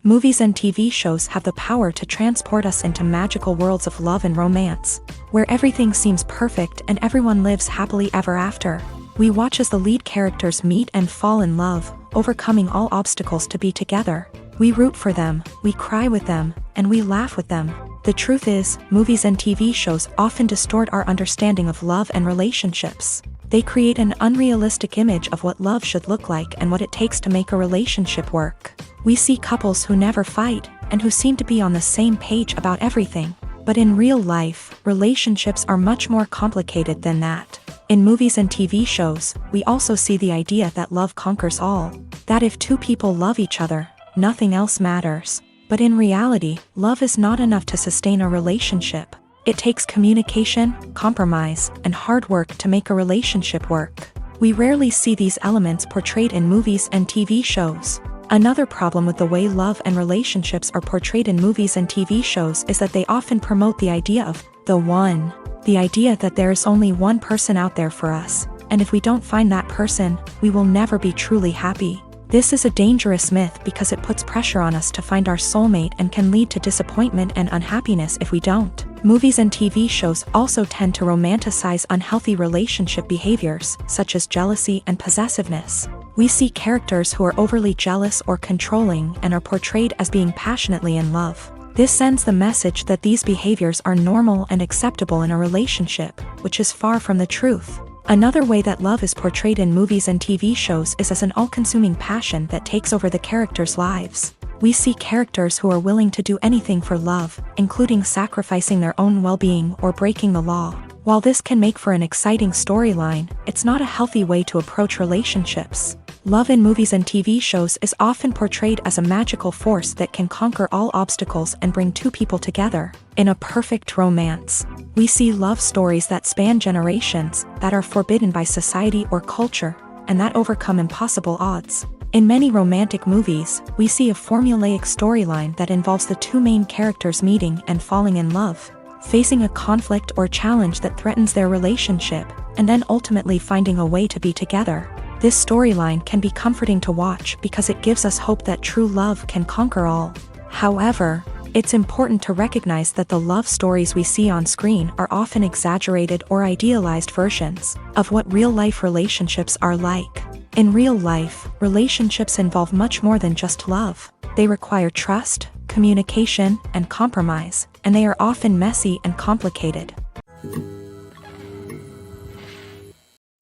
Movies and TV shows have the power to transport us into magical worlds of love and romance, where everything seems perfect and everyone lives happily ever after. We watch as the lead characters meet and fall in love, overcoming all obstacles to be together. We root for them, we cry with them, and we laugh with them. The truth is, movies and TV shows often distort our understanding of love and relationships. They create an unrealistic image of what love should look like and what it takes to make a relationship work. We see couples who never fight, and who seem to be on the same page about everything. But in real life, relationships are much more complicated than that. In movies and TV shows, we also see the idea that love conquers all. That if two people love each other, nothing else matters. But in reality, love is not enough to sustain a relationship. It takes communication, compromise, and hard work to make a relationship work. We rarely see these elements portrayed in movies and TV shows. Another problem with the way love and relationships are portrayed in movies and TV shows is that they often promote the idea of the one. The idea that there is only one person out there for us, and if we don't find that person, we will never be truly happy. This is a dangerous myth because it puts pressure on us to find our soulmate and can lead to disappointment and unhappiness if we don't. Movies and TV shows also tend to romanticize unhealthy relationship behaviors, such as jealousy and possessiveness. We see characters who are overly jealous or controlling and are portrayed as being passionately in love. This sends the message that these behaviors are normal and acceptable in a relationship, which is far from the truth. Another way that love is portrayed in movies and TV shows is as an all-consuming passion that takes over the characters' lives. We see characters who are willing to do anything for love, including sacrificing their own well-being or breaking the law. While this can make for an exciting storyline, it's not a healthy way to approach relationships. Love in movies and TV shows is often portrayed as a magical force that can conquer all obstacles and bring two people together. In a perfect romance, we see love stories that span generations, that are forbidden by society or culture, and that overcome impossible odds. In many romantic movies, we see a formulaic storyline that involves the two main characters meeting and falling in love, facing a conflict or challenge that threatens their relationship, and then ultimately finding a way to be together. This storyline can be comforting to watch because it gives us hope that true love can conquer all. However, it's important to recognize that the love stories we see on screen are often exaggerated or idealized versions of what real-life relationships are like. In real life, relationships involve much more than just love. They require trust, communication, and compromise, and they are often messy and complicated.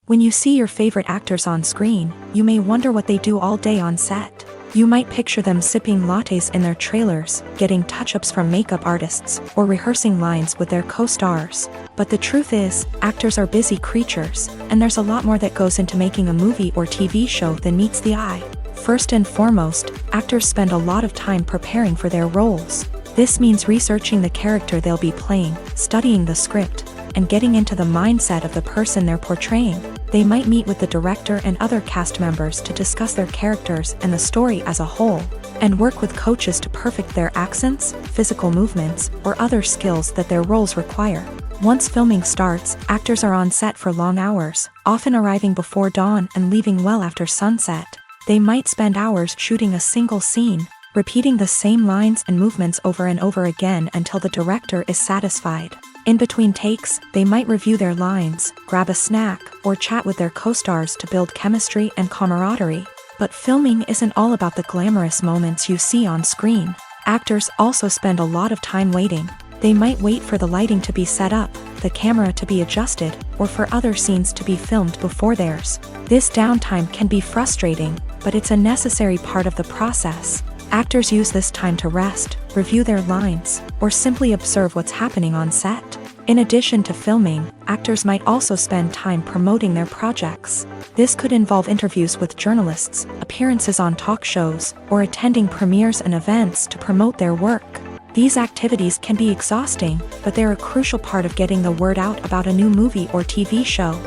When you see your favorite actors on screen, you may wonder what they do all day on set. You might picture them sipping lattes in their trailers, getting touch-ups from makeup artists, or rehearsing lines with their co-stars. But the truth is, actors are busy creatures, and there's a lot more that goes into making a movie or TV show than meets the eye. First and foremost, actors spend a lot of time preparing for their roles. This means researching the character they'll be playing, studying the script, and getting into the mindset of the person they're portraying. They might meet with the director and other cast members to discuss their characters and the story as a whole, and work with coaches to perfect their accents, physical movements, or other skills that their roles require. Once filming starts, actors are on set for long hours, often arriving before dawn and leaving well after sunset. They might spend hours shooting a single scene, repeating the same lines and movements over and over again until the director is satisfied. In between takes, they might review their lines, grab a snack, or chat with their co-stars to build chemistry and camaraderie. But filming isn't all about the glamorous moments you see on screen. Actors also spend a lot of time waiting. They might wait for the lighting to be set up, the camera to be adjusted, or for other scenes to be filmed before theirs. This downtime can be frustrating, but it's a necessary part of the process. Actors use this time to rest, review their lines, or simply observe what's happening on set. In addition to filming, actors might also spend time promoting their projects. This could involve interviews with journalists, appearances on talk shows, or attending premieres and events to promote their work. These activities can be exhausting, but they're a crucial part of getting the word out about a new movie or TV show.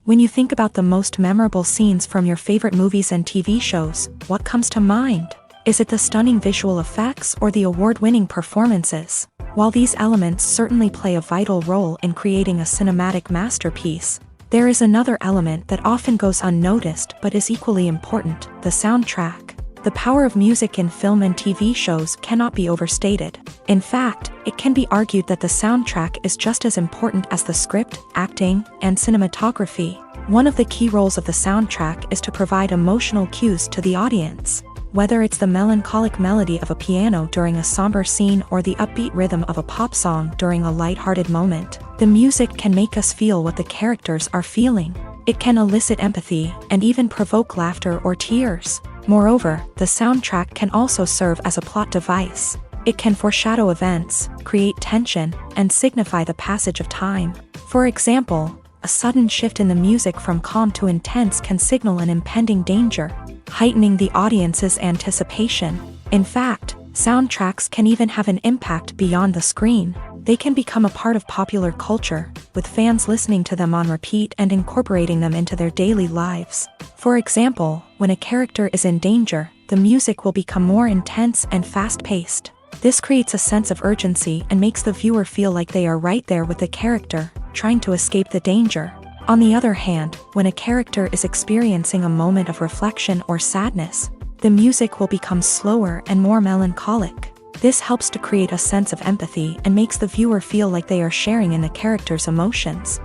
When you think about the most memorable scenes from your favorite movies and TV shows, what comes to mind? Is it the stunning visual effects or the award-winning performances? While these elements certainly play a vital role in creating a cinematic masterpiece, there is another element that often goes unnoticed but is equally important: the soundtrack. The power of music in film and TV shows cannot be overstated. In fact, it can be argued that the soundtrack is just as important as the script, acting, and cinematography. One of the key roles of the soundtrack is to provide emotional cues to the audience. Whether it's the melancholic melody of a piano during a somber scene or the upbeat rhythm of a pop song during a light-hearted moment, the music can make us feel what the characters are feeling. It can elicit empathy and even provoke laughter or tears. Moreover, the soundtrack can also serve as a plot device. It can foreshadow events, create tension, and signify the passage of time. For example, a sudden shift in the music from calm to intense can signal an impending danger, heightening the audience's anticipation. In fact, soundtracks can even have an impact beyond the screen. They can become a part of popular culture, with fans listening to them on repeat and incorporating them into their daily lives. For example, when a character is in danger, the music will become more intense and fast-paced. This creates a sense of urgency and makes the viewer feel like they are right there with the character, trying to escape the danger. On the other hand, when a character is experiencing a moment of reflection or sadness, the music will become slower and more melancholic. This helps to create a sense of empathy and makes the viewer feel like they are sharing in the character's emotions.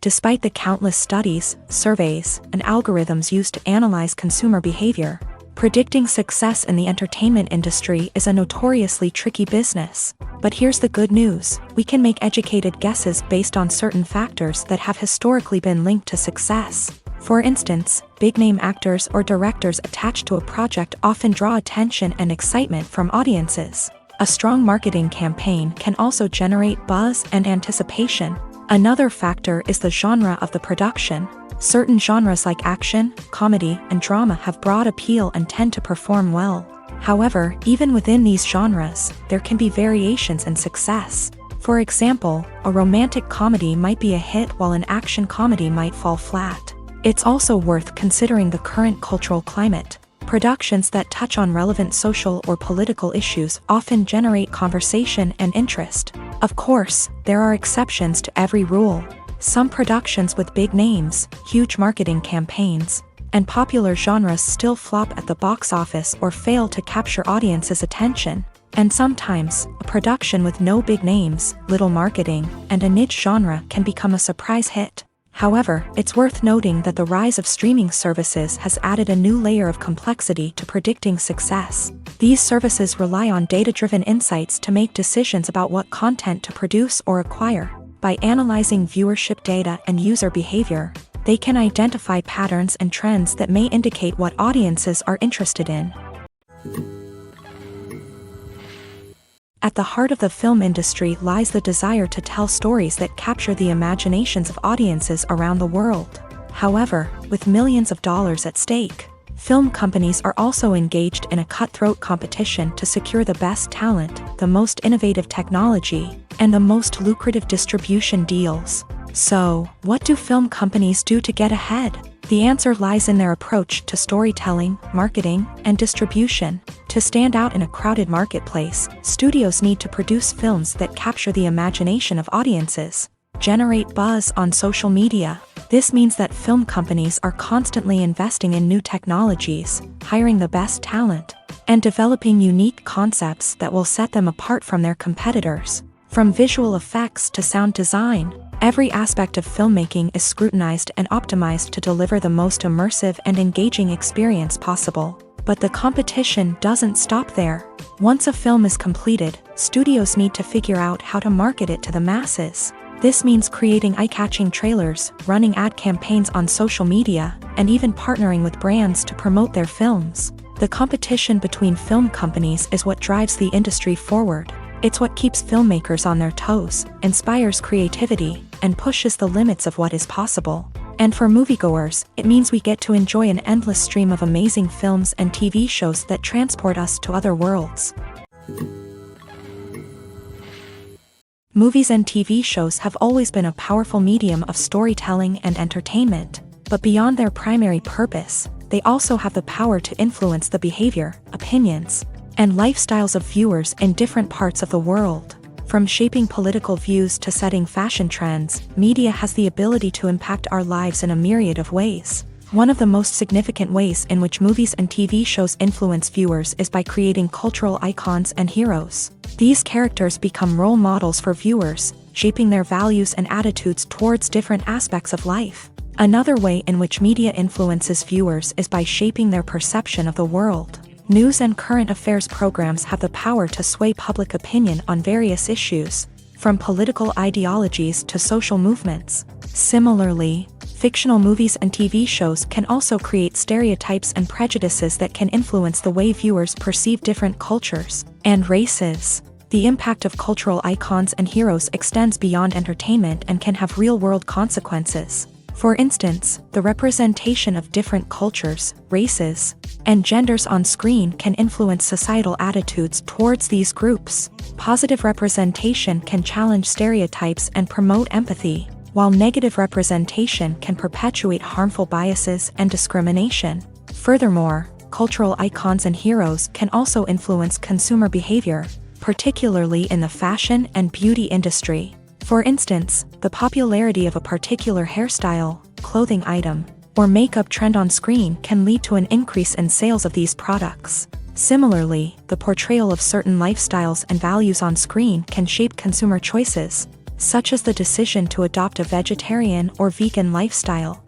Despite the countless studies, surveys, and algorithms used to analyze consumer behavior, predicting success in the entertainment industry is a notoriously tricky business. But here's the good news: we can make educated guesses based on certain factors that have historically been linked to success. For instance, big-name actors or directors attached to a project often draw attention and excitement from audiences. A strong marketing campaign can also generate buzz and anticipation. Another factor is the genre of the production. Certain genres like action, comedy, and drama have broad appeal and tend to perform well. However, even within these genres, there can be variations in success. For example, a romantic comedy might be a hit while an action comedy might fall flat. It's also worth considering the current cultural climate. Productions that touch on relevant social or political issues often generate conversation and interest. Of course, there are exceptions to every rule. Some productions with big names, huge marketing campaigns, and popular genres still flop at the box office or fail to capture audiences' attention. And sometimes, a production with no big names, little marketing, and a niche genre can become a surprise hit. However, it's worth noting that the rise of streaming services has added a new layer of complexity to predicting success. These services rely on data-driven insights to make decisions about what content to produce or acquire. By analyzing viewership data and user behavior, they can identify patterns and trends that may indicate what audiences are interested in. At the heart of the film industry lies the desire to tell stories that capture the imaginations of audiences around the world. However, with millions of dollars at stake, film companies are also engaged in a cutthroat competition to secure the best talent, the most innovative technology, and the most lucrative distribution deals. So, what do film companies do to get ahead? The answer lies in their approach to storytelling, marketing, and distribution. To stand out in a crowded marketplace, studios need to produce films that capture the imagination of audiences, generate buzz on social media. This means that film companies are constantly investing in new technologies, hiring the best talent, and developing unique concepts that will set them apart from their competitors. From visual effects to sound design, every aspect of filmmaking is scrutinized and optimized to deliver the most immersive and engaging experience possible. But the competition doesn't stop there. Once a film is completed, studios need to figure out how to market it to the masses. This means creating eye-catching trailers, running ad campaigns on social media, and even partnering with brands to promote their films. The competition between film companies is what drives the industry forward. It's what keeps filmmakers on their toes, inspires creativity, and pushes the limits of what is possible. And for moviegoers, it means we get to enjoy an endless stream of amazing films and TV shows that transport us to other worlds. Movies and TV shows have always been a powerful medium of storytelling and entertainment, but beyond their primary purpose, they also have the power to influence the behavior, opinions, and lifestyles of viewers in different parts of the world. From shaping political views to setting fashion trends, media has the ability to impact our lives in a myriad of ways. One of the most significant ways in which movies and TV shows influence viewers is by creating cultural icons and heroes. These characters become role models for viewers, shaping their values and attitudes towards different aspects of life. Another way in which media influences viewers is by shaping their perception of the world. News and current affairs programs have the power to sway public opinion on various issues, from political ideologies to social movements. Similarly, fictional movies and TV shows can also create stereotypes and prejudices that can influence the way viewers perceive different cultures and races. The impact of cultural icons and heroes extends beyond entertainment and can have real-world consequences. For instance, the representation of different cultures, races, and genders on screen can influence societal attitudes towards these groups. Positive representation can challenge stereotypes and promote empathy, while negative representation can perpetuate harmful biases and discrimination. Furthermore, cultural icons and heroes can also influence consumer behavior, particularly in the fashion and beauty industry. For instance, the popularity of a particular hairstyle, clothing item, or makeup trend on screen can lead to an increase in sales of these products. Similarly, the portrayal of certain lifestyles and values on screen can shape consumer choices, such as the decision to adopt a vegetarian or vegan lifestyle.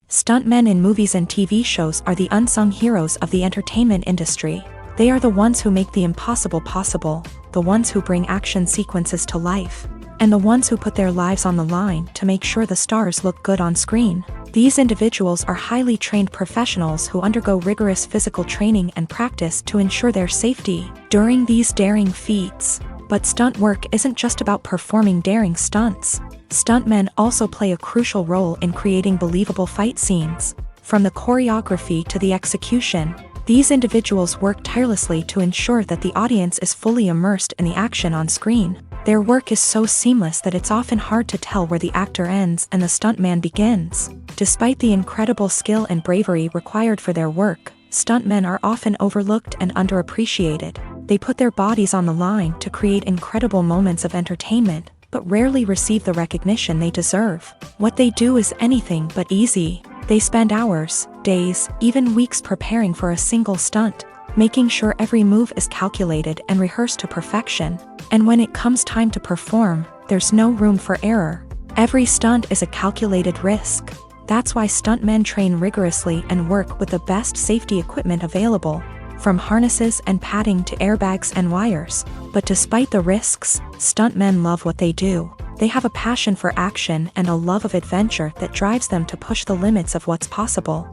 Stuntmen in movies and TV shows are the unsung heroes of the entertainment industry. They are the ones who make the impossible possible, the ones who bring action sequences to life, and the ones who put their lives on the line to make sure the stars look good on screen. These individuals are highly trained professionals who undergo rigorous physical training and practice to ensure their safety during these daring feats. But stunt work isn't just about performing daring stunts. Stuntmen also play a crucial role in creating believable fight scenes. From the choreography to the execution, these individuals work tirelessly to ensure that the audience is fully immersed in the action on screen. Their work is so seamless that it's often hard to tell where the actor ends and the stuntman begins. Despite the incredible skill and bravery required for their work, stuntmen are often overlooked and underappreciated. They put their bodies on the line to create incredible moments of entertainment, but rarely receive the recognition they deserve. What they do is anything but easy. They spend hours, days, even weeks preparing for a single stunt, making sure every move is calculated and rehearsed to perfection. And when it comes time to perform, there's no room for error. Every stunt is a calculated risk. That's why stuntmen train rigorously and work with the best safety equipment available, from harnesses and padding to airbags and wires. But despite the risks, stuntmen love what they do. They have a passion for action and a love of adventure that drives them to push the limits of what's possible.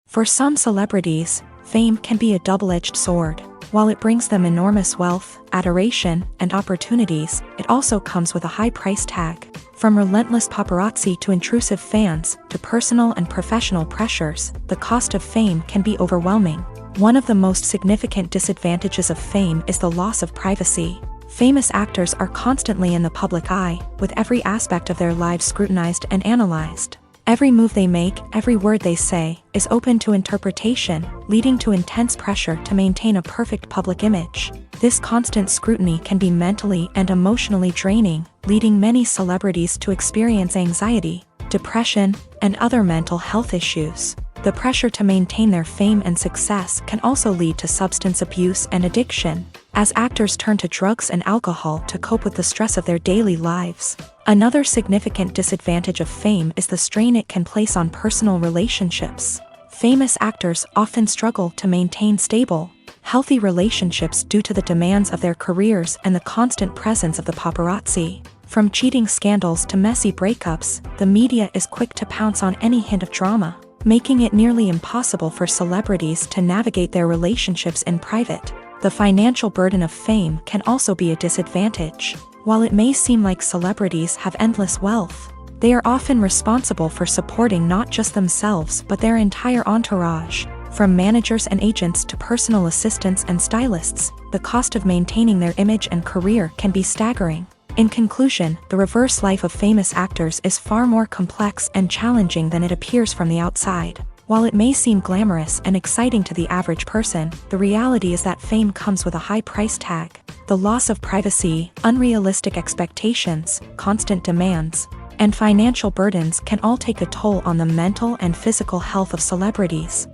For some celebrities, fame can be a double-edged sword. While it brings them enormous wealth, adoration, and opportunities, it also comes with a high price tag. From relentless paparazzi to intrusive fans, to personal and professional pressures, the cost of fame can be overwhelming. One of the most significant disadvantages of fame is the loss of privacy. Famous actors are constantly in the public eye, with every aspect of their lives scrutinized and analyzed. Every move they make, every word they say, is open to interpretation, leading to intense pressure to maintain a perfect public image. This constant scrutiny can be mentally and emotionally draining, leading many celebrities to experience anxiety, depression, and other mental health issues. The pressure to maintain their fame and success can also lead to substance abuse and addiction, as actors turn to drugs and alcohol to cope with the stress of their daily lives. Another significant disadvantage of fame is the strain it can place on personal relationships. Famous actors often struggle to maintain stable, healthy relationships due to the demands of their careers and the constant presence of the paparazzi. From cheating scandals to messy breakups, the media is quick to pounce on any hint of drama, making it nearly impossible for celebrities to navigate their relationships in private. The financial burden of fame can also be a disadvantage. While it may seem like celebrities have endless wealth, they are often responsible for supporting not just themselves but their entire entourage. From managers and agents to personal assistants and stylists, the cost of maintaining their image and career can be staggering. In conclusion, the reverse life of famous actors is far more complex and challenging than it appears from the outside. While it may seem glamorous and exciting to the average person, the reality is that fame comes with a high price tag. The loss of privacy, unrealistic expectations, constant demands, and financial burdens can all take a toll on the mental and physical health of celebrities.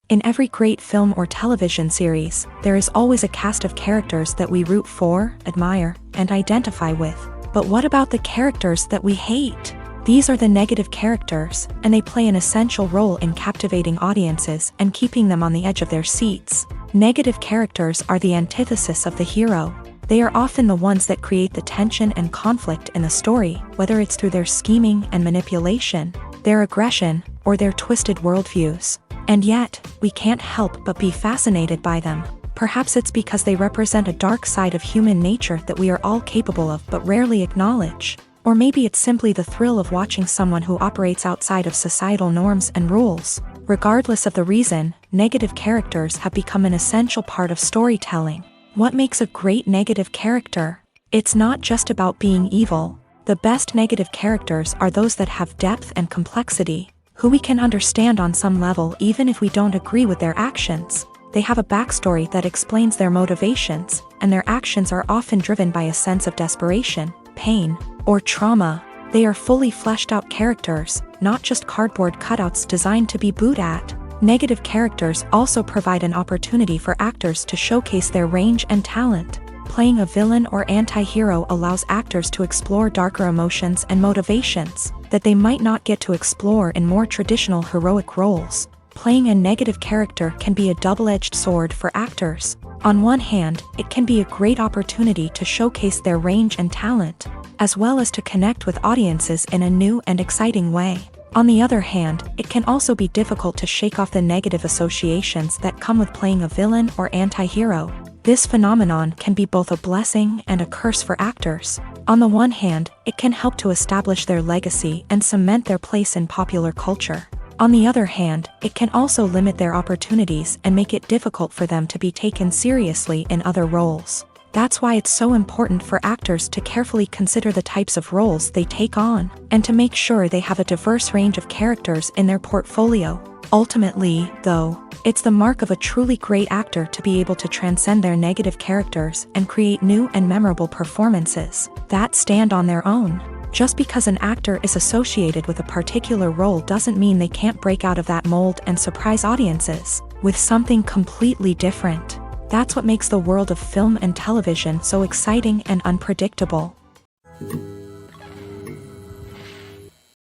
In every great film or television series, there is always a cast of characters that we root for, admire, and identify with. But what about the characters that we hate? These are the negative characters, and they play an essential role in captivating audiences and keeping them on the edge of their seats. Negative characters are the antithesis of the hero. They are often the ones that create the tension and conflict in the story, whether it's through their scheming and manipulation, their aggression, or their twisted worldviews. And yet, we can't help but be fascinated by them. Perhaps it's because they represent a dark side of human nature that we are all capable of but rarely acknowledge. Or maybe it's simply the thrill of watching someone who operates outside of societal norms and rules. Regardless of the reason, negative characters have become an essential part of storytelling. What makes a great negative character? It's not just about being evil. The best negative characters are those that have depth and complexity, who we can understand on some level even if we don't agree with their actions. They have a backstory that explains their motivations, and their actions are often driven by a sense of desperation, pain, or trauma. They are fully fleshed out characters, not just cardboard cutouts designed to be booed at. Negative characters also provide an opportunity for actors to showcase their range and talent. Playing a villain or anti-hero allows actors to explore darker emotions and motivations that they might not get to explore in more traditional heroic roles. Playing a negative character can be a double-edged sword for actors. On one hand, it can be a great opportunity to showcase their range and talent, as well as to connect with audiences in a new and exciting way. On the other hand, it can also be difficult to shake off the negative associations that come with playing a villain or anti-hero. This phenomenon can be both a blessing and a curse for actors. On the one hand, it can help to establish their legacy and cement their place in popular culture. On the other hand, it can also limit their opportunities and make it difficult for them to be taken seriously in other roles. That's why it's so important for actors to carefully consider the types of roles they take on, and to make sure they have a diverse range of characters in their portfolio. Ultimately, though, it's the mark of a truly great actor to be able to transcend their negative characters and create new and memorable performances that stand on their own. Just because an actor is associated with a particular role doesn't mean they can't break out of that mold and surprise audiences with something completely different. That's what makes the world of film and television so exciting and unpredictable.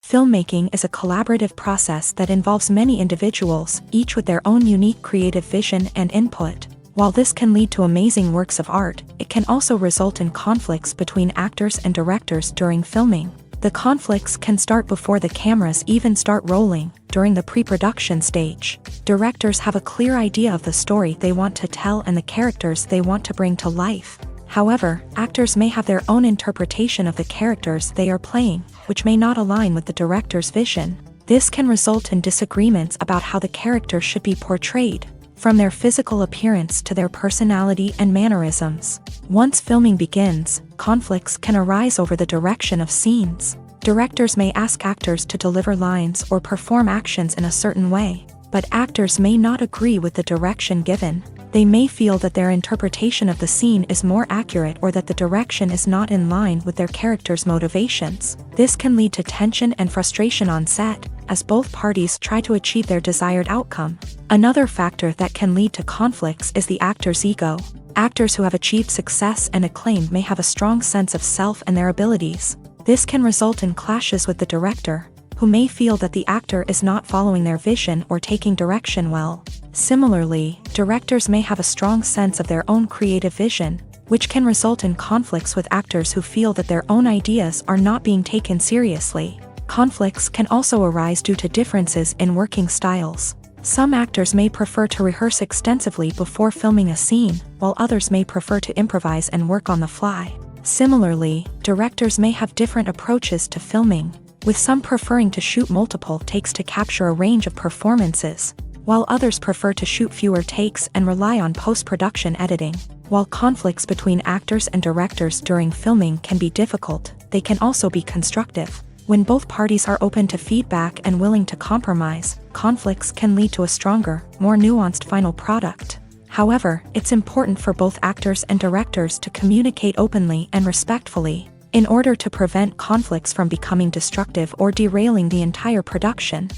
Filmmaking is a collaborative process that involves many individuals, each with their own unique creative vision and input. While this can lead to amazing works of art, it can also result in conflicts between actors and directors during filming. The conflicts can start before the cameras even start rolling, during the pre-production stage. Directors have a clear idea of the story they want to tell and the characters they want to bring to life. However, actors may have their own interpretation of the characters they are playing, which may not align with the director's vision. This can result in disagreements about how the character should be portrayed, from their physical appearance to their personality and mannerisms. Once filming begins, conflicts can arise over the direction of scenes. Directors may ask actors to deliver lines or perform actions in a certain way, but actors may not agree with the direction given. They may feel that their interpretation of the scene is more accurate or that the direction is not in line with their character's motivations. This can lead to tension and frustration on set, as both parties try to achieve their desired outcome. Another factor that can lead to conflicts is the actor's ego. Actors who have achieved success and acclaim may have a strong sense of self and their abilities. This can result in clashes with the director, who may feel that the actor is not following their vision or taking direction well. Similarly, directors may have a strong sense of their own creative vision, which can result in conflicts with actors who feel that their own ideas are not being taken seriously. Conflicts can also arise due to differences in working styles. Some actors may prefer to rehearse extensively before filming a scene, while others may prefer to improvise and work on the fly. Similarly, directors may have different approaches to filming, with some preferring to shoot multiple takes to capture a range of performances, while others prefer to shoot fewer takes and rely on post-production editing. While conflicts between actors and directors during filming can be difficult, they can also be constructive. When both parties are open to feedback and willing to compromise, conflicts can lead to a stronger, more nuanced final product. However, it's important for both actors and directors to communicate openly and respectfully, in order to prevent conflicts from becoming destructive or derailing the entire production.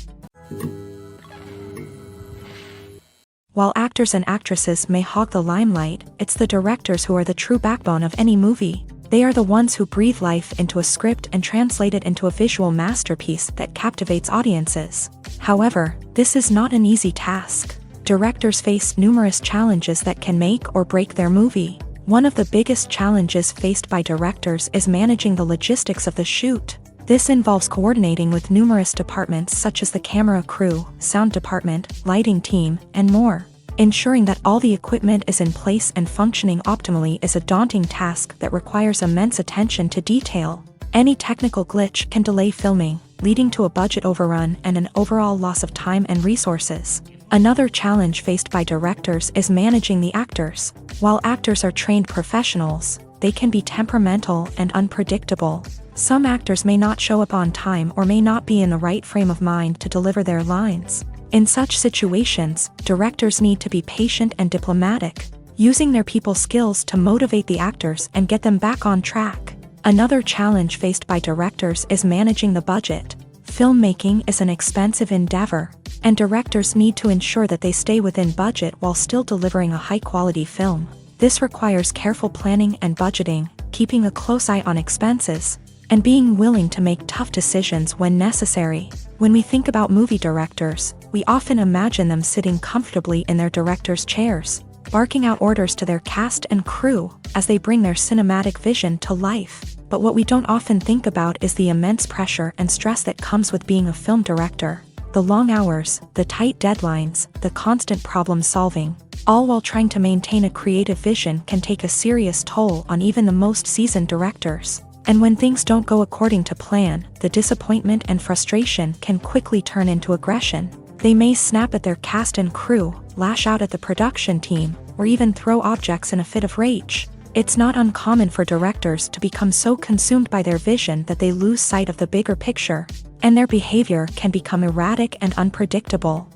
While actors and actresses may hog the limelight, it's the directors who are the true backbone of any movie. They are the ones who breathe life into a script and translate it into a visual masterpiece that captivates audiences. However, this is not an easy task. Directors face numerous challenges that can make or break their movie. One of the biggest challenges faced by directors is managing the logistics of the shoot. This involves coordinating with numerous departments such as the camera crew, sound department, lighting team, and more. Ensuring that all the equipment is in place and functioning optimally is a daunting task that requires immense attention to detail. Any technical glitch can delay filming, leading to a budget overrun and an overall loss of time and resources. Another challenge faced by directors is managing the actors. While actors are trained professionals, they can be temperamental and unpredictable. Some actors may not show up on time or may not be in the right frame of mind to deliver their lines. In such situations, directors need to be patient and diplomatic, using their people skills to motivate the actors and get them back on track. Another challenge faced by directors is managing the budget. Filmmaking is an expensive endeavor, and directors need to ensure that they stay within budget while still delivering a high-quality film. This requires careful planning and budgeting, keeping a close eye on expenses, and being willing to make tough decisions when necessary. When we think about movie directors, we often imagine them sitting comfortably in their director's chairs, barking out orders to their cast and crew as they bring their cinematic vision to life. But what we don't often think about is the immense pressure and stress that comes with being a film director. The long hours, the tight deadlines, the constant problem solving, all while trying to maintain a creative vision can take a serious toll on even the most seasoned directors. And when things don't go according to plan, the disappointment and frustration can quickly turn into aggression. They may snap at their cast and crew, lash out at the production team, or even throw objects in a fit of rage. It's not uncommon for directors to become so consumed by their vision that they lose sight of the bigger picture, and their behavior can become erratic and unpredictable.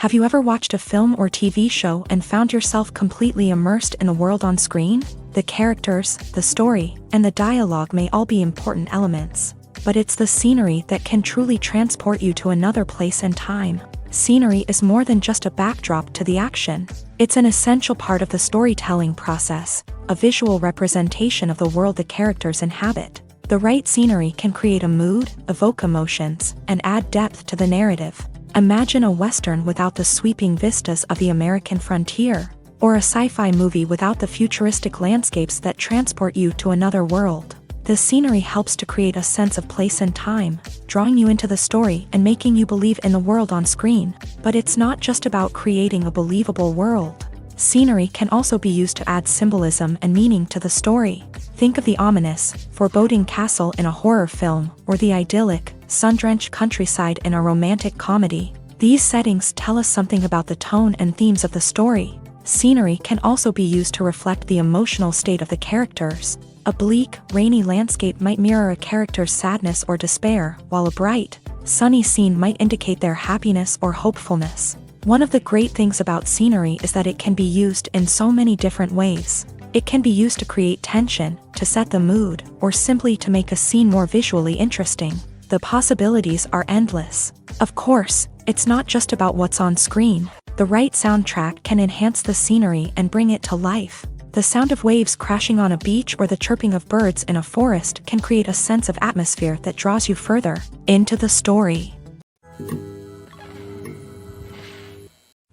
Have you ever watched a film or TV show and found yourself completely immersed in the world on screen? The characters, the story, and the dialogue may all be important elements, but it's the scenery that can truly transport you to another place and time. Scenery is more than just a backdrop to the action. It's an essential part of the storytelling process, a visual representation of the world the characters inhabit. The right scenery can create a mood, evoke emotions, and add depth to the narrative. Imagine a Western without the sweeping vistas of the American frontier, or a sci-fi movie without the futuristic landscapes that transport you to another world. The scenery helps to create a sense of place and time, drawing you into the story and making you believe in the world on screen. But it's not just about creating a believable world. Scenery can also be used to add symbolism and meaning to the story. Think of the ominous, foreboding castle in a horror film, or the idyllic, sun-drenched countryside in a romantic comedy. These settings tell us something about the tone and themes of the story. Scenery can also be used to reflect the emotional state of the characters. A bleak, rainy landscape might mirror a character's sadness or despair, while a bright, sunny scene might indicate their happiness or hopefulness. One of the great things about scenery is that it can be used in so many different ways. It can be used to create tension, to set the mood, or simply to make a scene more visually interesting. The possibilities are endless. Of course, it's not just about what's on screen. The right soundtrack can enhance the scenery and bring it to life. The sound of waves crashing on a beach or the chirping of birds in a forest can create a sense of atmosphere that draws you further into the story.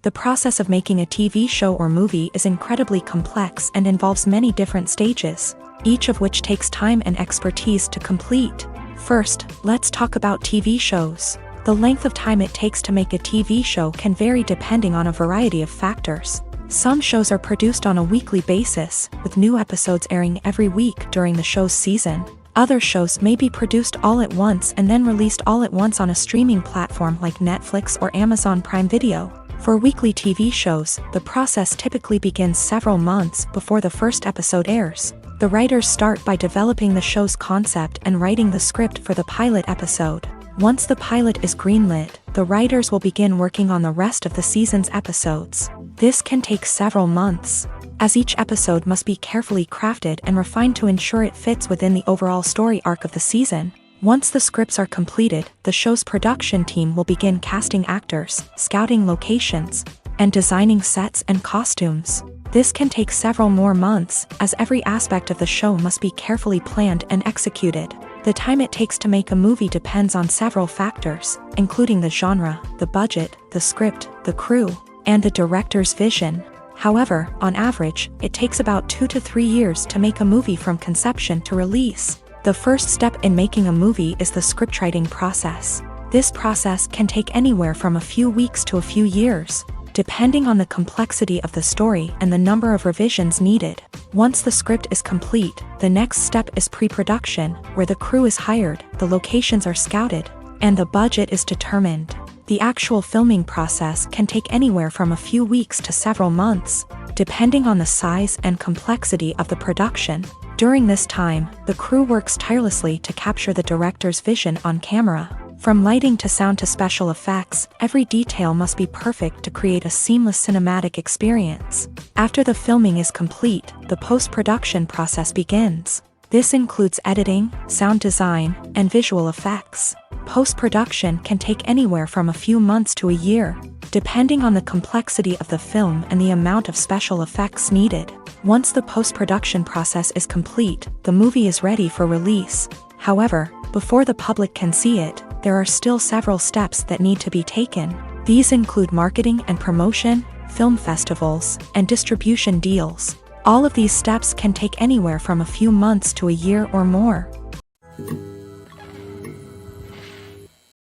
The process of making a TV show or movie is incredibly complex and involves many different stages, each of which takes time and expertise to complete. First, let's talk about TV shows. The length of time it takes to make a TV show can vary depending on a variety of factors. Some shows are produced on a weekly basis, with new episodes airing every week during the show's season. Other shows may be produced all at once and then released all at once on a streaming platform like Netflix or Amazon Prime Video. For weekly TV shows, the process typically begins several months before the first episode airs. The writers start by developing the show's concept and writing the script for the pilot episode. Once the pilot is greenlit, the writers will begin working on the rest of the season's episodes. This can take several months, as each episode must be carefully crafted and refined to ensure it fits within the overall story arc of the season. Once the scripts are completed, the show's production team will begin casting actors, scouting locations, and designing sets and costumes. This can take several more months, as every aspect of the show must be carefully planned and executed. The time it takes to make a movie depends on several factors, including the genre, the budget, the script, the crew, and the director's vision. However, on average, it takes about 2 to 3 years to make a movie from conception to release. The first step in making a movie is the scriptwriting process. This process can take anywhere from a few weeks to a few years, depending on the complexity of the story and the number of revisions needed. Once the script is complete, the next step is pre-production, where the crew is hired, the locations are scouted, and the budget is determined. The actual filming process can take anywhere from a few weeks to several months, depending on the size and complexity of the production. During this time, the crew works tirelessly to capture the director's vision on camera. From lighting to sound to special effects, every detail must be perfect to create a seamless cinematic experience. After the filming is complete, the post-production process begins. This includes editing, sound design, and visual effects. Post-production can take anywhere from a few months to a year, depending on the complexity of the film and the amount of special effects needed. Once the post-production process is complete, the movie is ready for release. However, before the public can see it, there are still several steps that need to be taken. These include marketing and promotion, film festivals, and distribution deals. All of these steps can take anywhere from a few months to a year or more.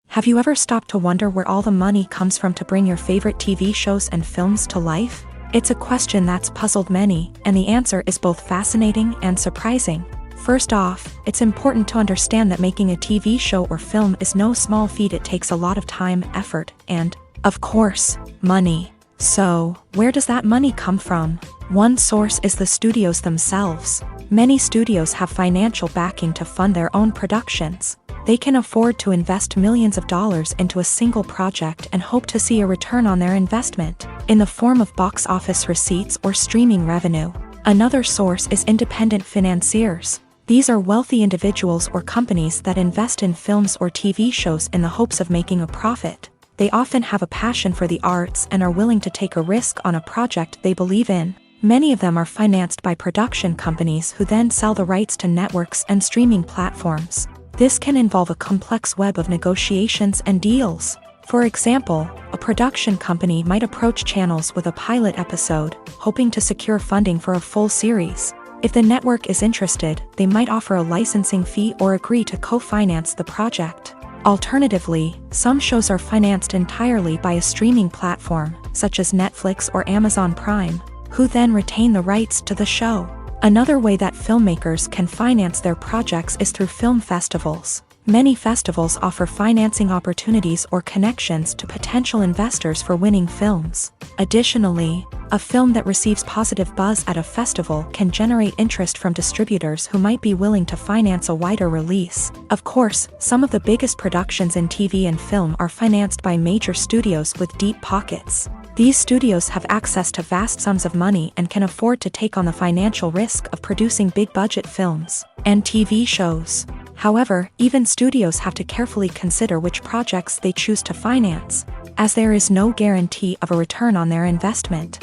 Have you ever stopped to wonder where all the money comes from to bring your favorite TV shows and films to life? It's a question that's puzzled many, and the answer is both fascinating and surprising. First off, it's important to understand that making a TV show or film is no small feat. It takes a lot of time, effort, and, of course, money. So, where does that money come from? One source is the studios themselves. Many studios have financial backing to fund their own productions. They can afford to invest millions of dollars into a single project and hope to see a return on their investment, in the form of box office receipts or streaming revenue. Another source is independent financiers. These are wealthy individuals or companies that invest in films or TV shows in the hopes of making a profit. They often have a passion for the arts and are willing to take a risk on a project they believe in. Many of them are financed by production companies who then sell the rights to networks and streaming platforms. This can involve a complex web of negotiations and deals. For example, a production company might approach channels with a pilot episode, hoping to secure funding for a full series. If the network is interested, they might offer a licensing fee or agree to co-finance the project. Alternatively, some shows are financed entirely by a streaming platform, such as Netflix or Amazon Prime, who then retain the rights to the show. Another way that filmmakers can finance their projects is through film festivals. Many festivals offer financing opportunities or connections to potential investors for winning films. Additionally, a film that receives positive buzz at a festival can generate interest from distributors who might be willing to finance a wider release. Of course, some of the biggest productions in TV and film are financed by major studios with deep pockets. These studios have access to vast sums of money and can afford to take on the financial risk of producing big-budget films and TV shows. However, even studios have to carefully consider which projects they choose to finance, as there is no guarantee of a return on their investment.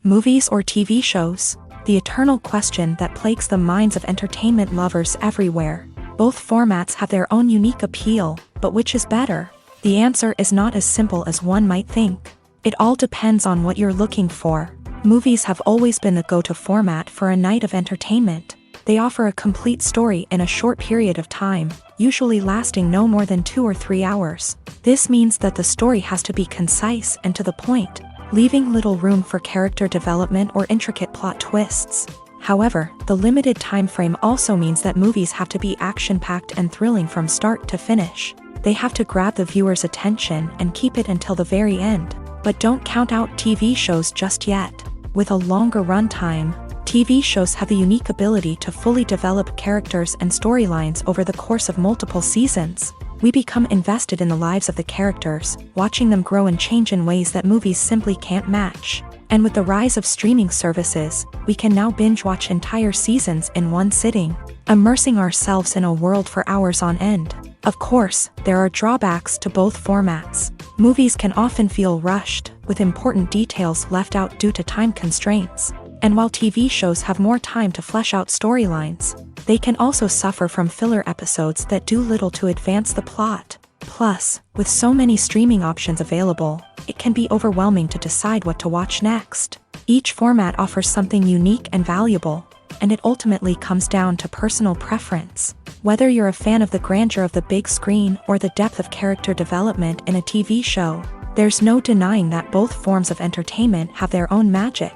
Movies or TV shows? The eternal question that plagues the minds of entertainment lovers everywhere. Both formats have their own unique appeal, but which is better? The answer is not as simple as one might think. It all depends on what you're looking for. Movies have always been the go-to format for a night of entertainment. They offer a complete story in a short period of time, usually lasting no more than 2 or 3 hours. This means that the story has to be concise and to the point, leaving little room for character development or intricate plot twists. However, the limited time frame also means that movies have to be action-packed and thrilling from start to finish. They have to grab the viewer's attention and keep it until the very end. But don't count out TV shows just yet. With a longer runtime, TV shows have the unique ability to fully develop characters and storylines over the course of multiple seasons. We become invested in the lives of the characters, watching them grow and change in ways that movies simply can't match. And with the rise of streaming services, we can now binge-watch entire seasons in one sitting, immersing ourselves in a world for hours on end. Of course, there are drawbacks to both formats. Movies can often feel rushed, with important details left out due to time constraints. And while TV shows have more time to flesh out storylines, they can also suffer from filler episodes that do little to advance the plot. Plus, with so many streaming options available, it can be overwhelming to decide what to watch next. Each format offers something unique and valuable, and it ultimately comes down to personal preference. Whether you're a fan of the grandeur of the big screen or the depth of character development in a TV show, there's no denying that both forms of entertainment have their own magic.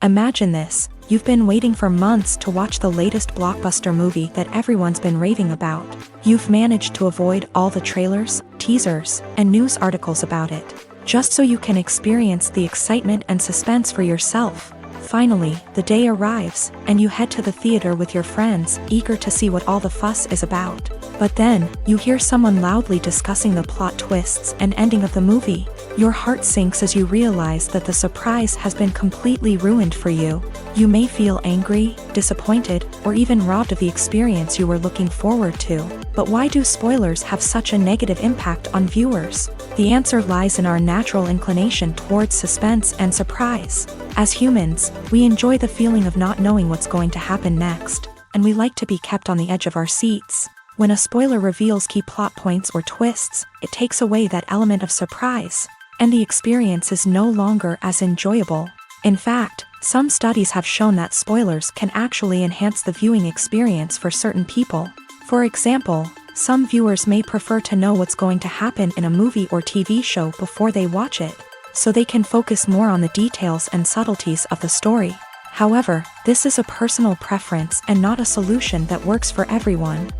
Imagine this: you've been waiting for months to watch the latest blockbuster movie that everyone's been raving about. You've managed to avoid all the trailers, teasers, and news articles about it, just so you can experience the excitement and suspense for yourself. Finally, the day arrives, and you head to the theater with your friends, eager to see what all the fuss is about. But then, you hear someone loudly discussing the plot twists and ending of the movie. Your heart sinks as you realize that the surprise has been completely ruined for you. You may feel angry, disappointed, or even robbed of the experience you were looking forward to. But why do spoilers have such a negative impact on viewers? The answer lies in our natural inclination towards suspense and surprise. As humans, we enjoy the feeling of not knowing what's going to happen next, and we like to be kept on the edge of our seats. When a spoiler reveals key plot points or twists, it takes away that element of surprise, and the experience is no longer as enjoyable. In fact, some studies have shown that spoilers can actually enhance the viewing experience for certain people. For example, some viewers may prefer to know what's going to happen in a movie or TV show before they watch it, so they can focus more on the details and subtleties of the story. However, this is a personal preference and not a solution that works for everyone.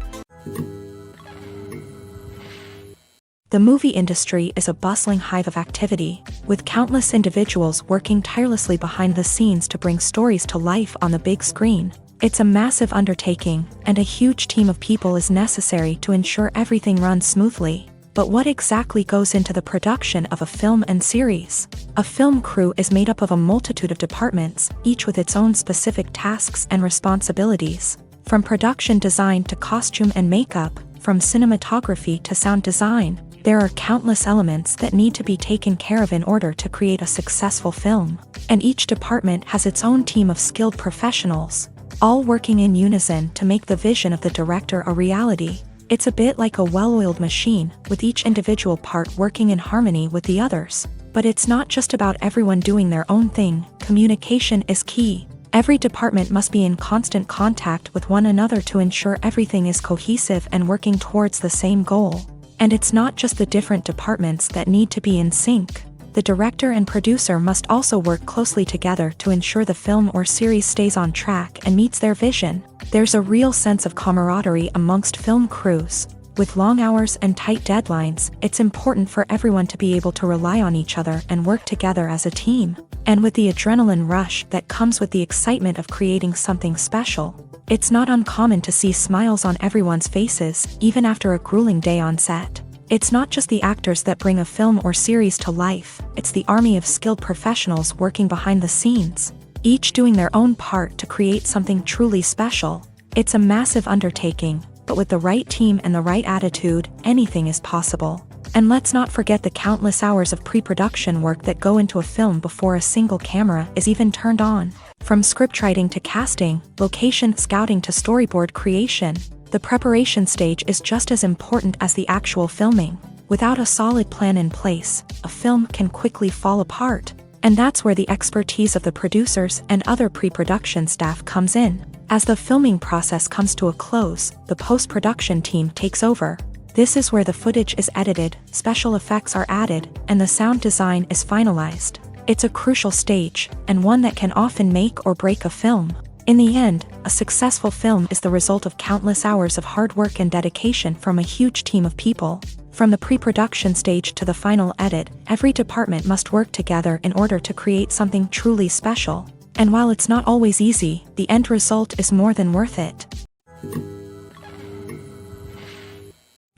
The movie industry is a bustling hive of activity, with countless individuals working tirelessly behind the scenes to bring stories to life on the big screen. It's a massive undertaking, and a huge team of people is necessary to ensure everything runs smoothly. But what exactly goes into the production of a film and series? A film crew is made up of a multitude of departments, each with its own specific tasks and responsibilities. From production design to costume and makeup, from cinematography to sound design, there are countless elements that need to be taken care of in order to create a successful film. And each department has its own team of skilled professionals, all working in unison to make the vision of the director a reality. It's a bit like a well-oiled machine, with each individual part working in harmony with the others. But it's not just about everyone doing their own thing. Communication is key. Every department must be in constant contact with one another to ensure everything is cohesive and working towards the same goal. And it's not just the different departments that need to be in sync. The director and producer must also work closely together to ensure the film or series stays on track and meets their vision. There's a real sense of camaraderie amongst film crews. With long hours and tight deadlines, it's important for everyone to be able to rely on each other and work together as a team. And with the adrenaline rush that comes with the excitement of creating something special, it's not uncommon to see smiles on everyone's faces, even after a grueling day on set. It's not just the actors that bring a film or series to life, it's the army of skilled professionals working behind the scenes, each doing their own part to create something truly special. It's a massive undertaking, but with the right team and the right attitude, anything is possible. And let's not forget the countless hours of pre-production work that go into a film before a single camera is even turned on. From scriptwriting to casting, location scouting to storyboard creation, The preparation stage is just as important as the actual filming. Without a solid plan in place, a film can quickly fall apart. And that's where the expertise of the producers and other pre-production staff comes in. As the filming process comes to a close, the post-production team takes over. This is where the footage is edited, special effects are added, and the sound design is finalized. It's a crucial stage, and one that can often make or break a film. In the end, a successful film is the result of countless hours of hard work and dedication from a huge team of people. From the pre-production stage to the final edit, every department must work together in order to create something truly special. And while it's not always easy, the end result is more than worth it.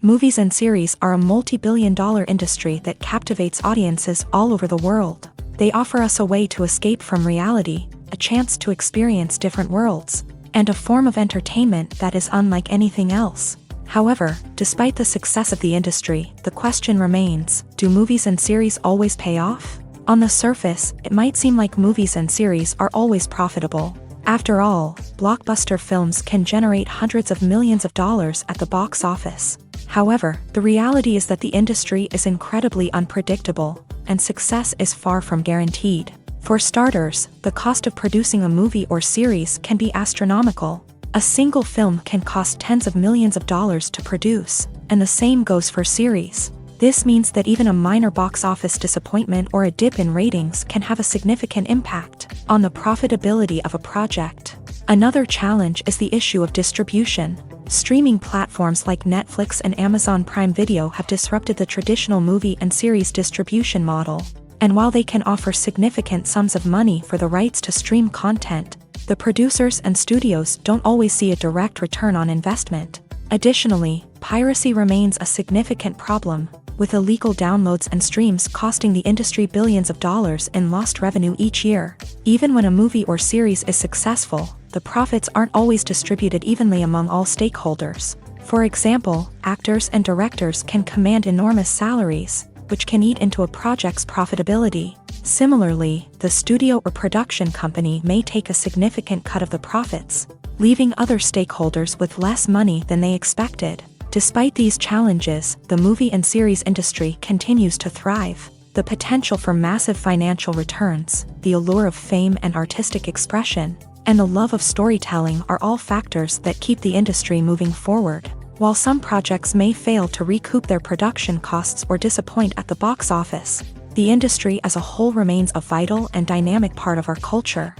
Movies and series are a multi-billion-dollar industry that captivates audiences all over the world. They offer us a way to escape from reality, a chance to experience different worlds, and a form of entertainment that is unlike anything else. However, despite the success of the industry, the question remains, do movies and series always pay off? On the surface, it might seem like movies and series are always profitable. After all, blockbuster films can generate hundreds of millions of dollars at the box office. However, the reality is that the industry is incredibly unpredictable, and success is far from guaranteed. For starters, the cost of producing a movie or series can be astronomical. A single film can cost tens of millions of dollars to produce, and the same goes for series. This means that even a minor box office disappointment or a dip in ratings can have a significant impact on the profitability of a project. Another challenge is the issue of distribution. Streaming platforms like Netflix and Amazon Prime Video have disrupted the traditional movie and series distribution model. And while they can offer significant sums of money for the rights to stream content, the producers and studios don't always see a direct return on investment. Additionally, piracy remains a significant problem, with illegal downloads and streams costing the industry billions of dollars in lost revenue each year. Even when a movie or series is successful, the profits aren't always distributed evenly among all stakeholders. For example, actors and directors can command enormous salaries, which can eat into a project's profitability. Similarly, the studio or production company may take a significant cut of the profits, leaving other stakeholders with less money than they expected. Despite these challenges, the movie and series industry continues to thrive. The potential for massive financial returns, the allure of fame and artistic expression, and the love of storytelling are all factors that keep the industry moving forward. While some projects may fail to recoup their production costs or disappoint at the box office, the industry as a whole remains a vital and dynamic part of our culture.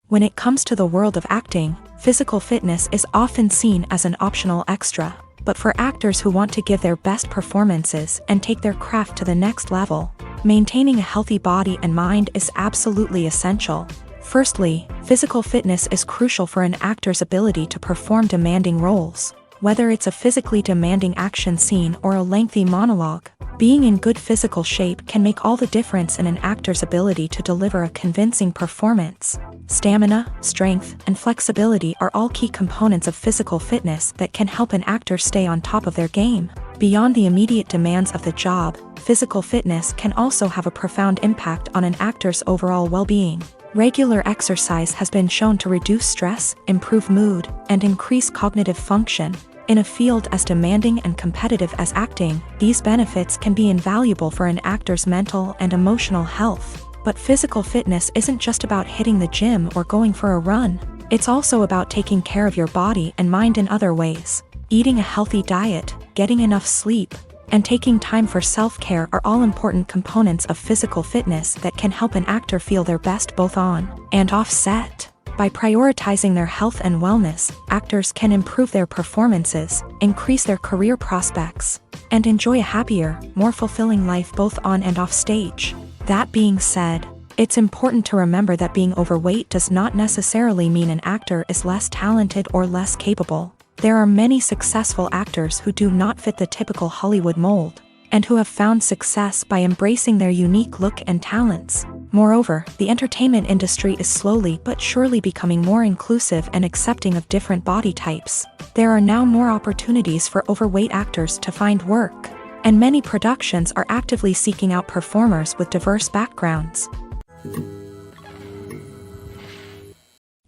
When it comes to the world of acting, physical fitness is often seen as an optional extra. But for actors who want to give their best performances and take their craft to the next level, maintaining a healthy body and mind is absolutely essential. Firstly, physical fitness is crucial for an actor's ability to perform demanding roles. Whether it's a physically demanding action scene or a lengthy monologue, being in good physical shape can make all the difference in an actor's ability to deliver a convincing performance. Stamina, strength, and flexibility are all key components of physical fitness that can help an actor stay on top of their game. Beyond the immediate demands of the job, physical fitness can also have a profound impact on an actor's overall well-being. Regular exercise has been shown to reduce stress, improve mood, and increase cognitive function. In a field as demanding and competitive as acting, these benefits can be invaluable for an actor's mental and emotional health. But physical fitness isn't just about hitting the gym or going for a run. It's also about taking care of your body and mind in other ways. Eating a healthy diet, getting enough sleep, and taking time for self-care are all important components of physical fitness that can help an actor feel their best both on and off set. By prioritizing their health and wellness, actors can improve their performances, increase their career prospects, and enjoy a happier, more fulfilling life both on and off stage. That being said, it's important to remember that being overweight does not necessarily mean an actor is less talented or less capable. There are many successful actors who do not fit the typical Hollywood mold, and who have found success by embracing their unique look and talents. Moreover, the entertainment industry is slowly but surely becoming more inclusive and accepting of different body types. There are now more opportunities for overweight actors to find work, and many productions are actively seeking out performers with diverse backgrounds.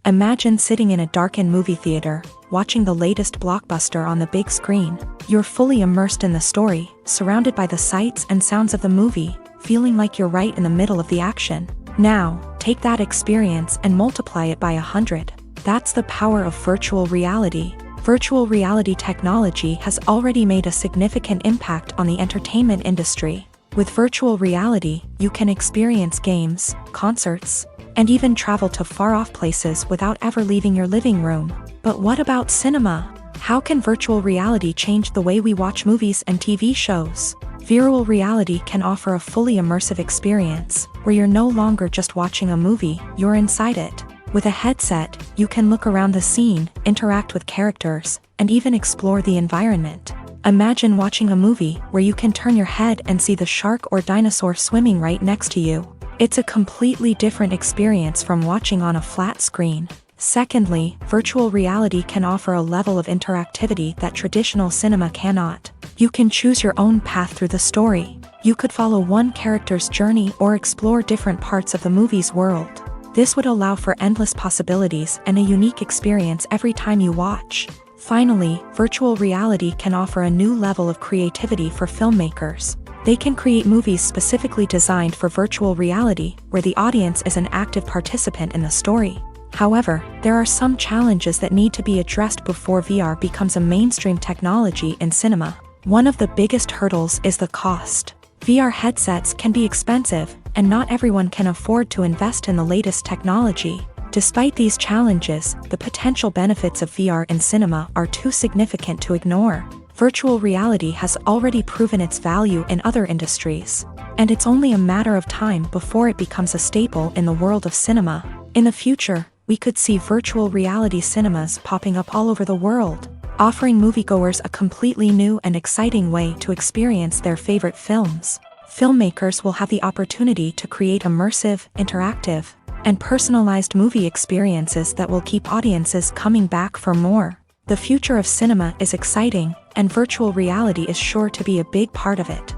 Imagine sitting in a darkened movie theater, watching the latest blockbuster on the big screen. You're fully immersed in the story, surrounded by the sights and sounds of the movie, feeling like you're right in the middle of the action. Now, take that experience and multiply it by 100. That's the power of virtual reality. Virtual reality technology has already made a significant impact on the entertainment industry. With virtual reality, you can experience games, concerts, and even travel to far-off places without ever leaving your living room. But what about cinema? How can virtual reality change the way we watch movies and TV shows? Virtual reality can offer a fully immersive experience, where you're no longer just watching a movie, you're inside it. With a headset, you can look around the scene, interact with characters, and even explore the environment. Imagine watching a movie where you can turn your head and see the shark or dinosaur swimming right next to you. It's a completely different experience from watching on a flat screen. Secondly, virtual reality can offer a level of interactivity that traditional cinema cannot. You can choose your own path through the story. You could follow one character's journey or explore different parts of the movie's world. This would allow for endless possibilities and a unique experience every time you watch. Finally, virtual reality can offer a new level of creativity for filmmakers. They can create movies specifically designed for virtual reality, where the audience is an active participant in the story. However, there are some challenges that need to be addressed before VR becomes a mainstream technology in cinema. One of the biggest hurdles is the cost. VR headsets can be expensive, and not everyone can afford to invest in the latest technology. Despite these challenges, the potential benefits of VR in cinema are too significant to ignore. Virtual reality has already proven its value in other industries, and it's only a matter of time before it becomes a staple in the world of cinema. In the future, we could see virtual reality cinemas popping up all over the world, offering moviegoers a completely new and exciting way to experience their favorite films. Filmmakers will have the opportunity to create immersive, interactive, and personalized movie experiences that will keep audiences coming back for more. The future of cinema is exciting, and virtual reality is sure to be a big part of it.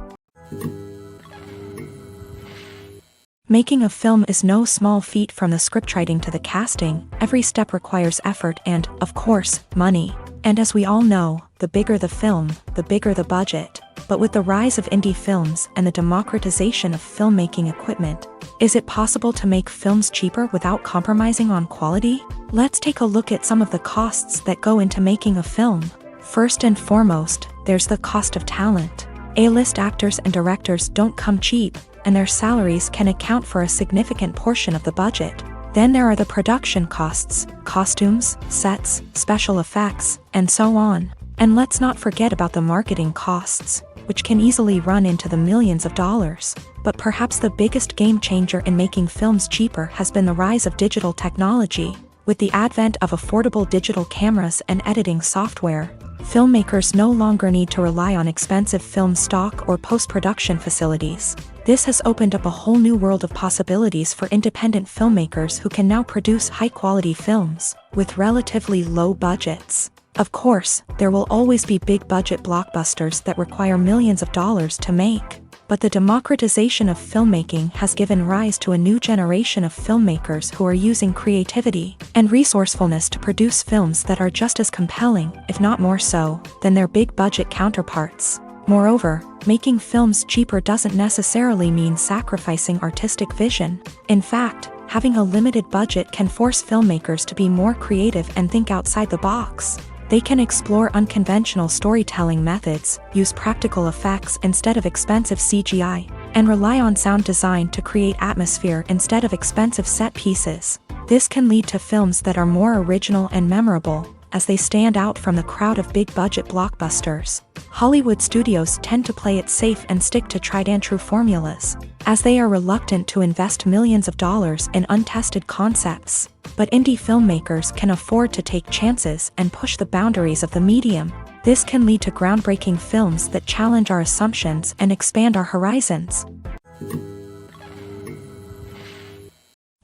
Making a film is no small feat. From the scriptwriting to the casting, every step requires effort and, of course, money. And as we all know, the bigger the film, the bigger the budget. But with the rise of indie films and the democratization of filmmaking equipment, is it possible to make films cheaper without compromising on quality? Let's take a look at some of the costs that go into making a film. First and foremost, there's the cost of talent. A-list actors and directors don't come cheap, and their salaries can account for a significant portion of the budget. Then there are the production costs, costumes, sets, special effects, and so on. And let's not forget about the marketing costs, which can easily run into the millions of dollars. But perhaps the biggest game changer in making films cheaper has been the rise of digital technology. With the advent of affordable digital cameras and editing software, filmmakers no longer need to rely on expensive film stock or post-production facilities. This has opened up a whole new world of possibilities for independent filmmakers who can now produce high-quality films with relatively low budgets. Of course, there will always be big-budget blockbusters that require millions of dollars to make. But the democratization of filmmaking has given rise to a new generation of filmmakers who are using creativity and resourcefulness to produce films that are just as compelling, if not more so, than their big-budget counterparts. Moreover, making films cheaper doesn't necessarily mean sacrificing artistic vision. In fact, having a limited budget can force filmmakers to be more creative and think outside the box. They can explore unconventional storytelling methods, use practical effects instead of expensive CGI, and rely on sound design to create atmosphere instead of expensive set pieces. This can lead to films that are more original and memorable, as they stand out from the crowd of big-budget blockbusters. Hollywood studios tend to play it safe and stick to tried-and-true formulas, as they are reluctant to invest millions of dollars in untested concepts. But indie filmmakers can afford to take chances and push the boundaries of the medium. This can lead to groundbreaking films that challenge our assumptions and expand our horizons.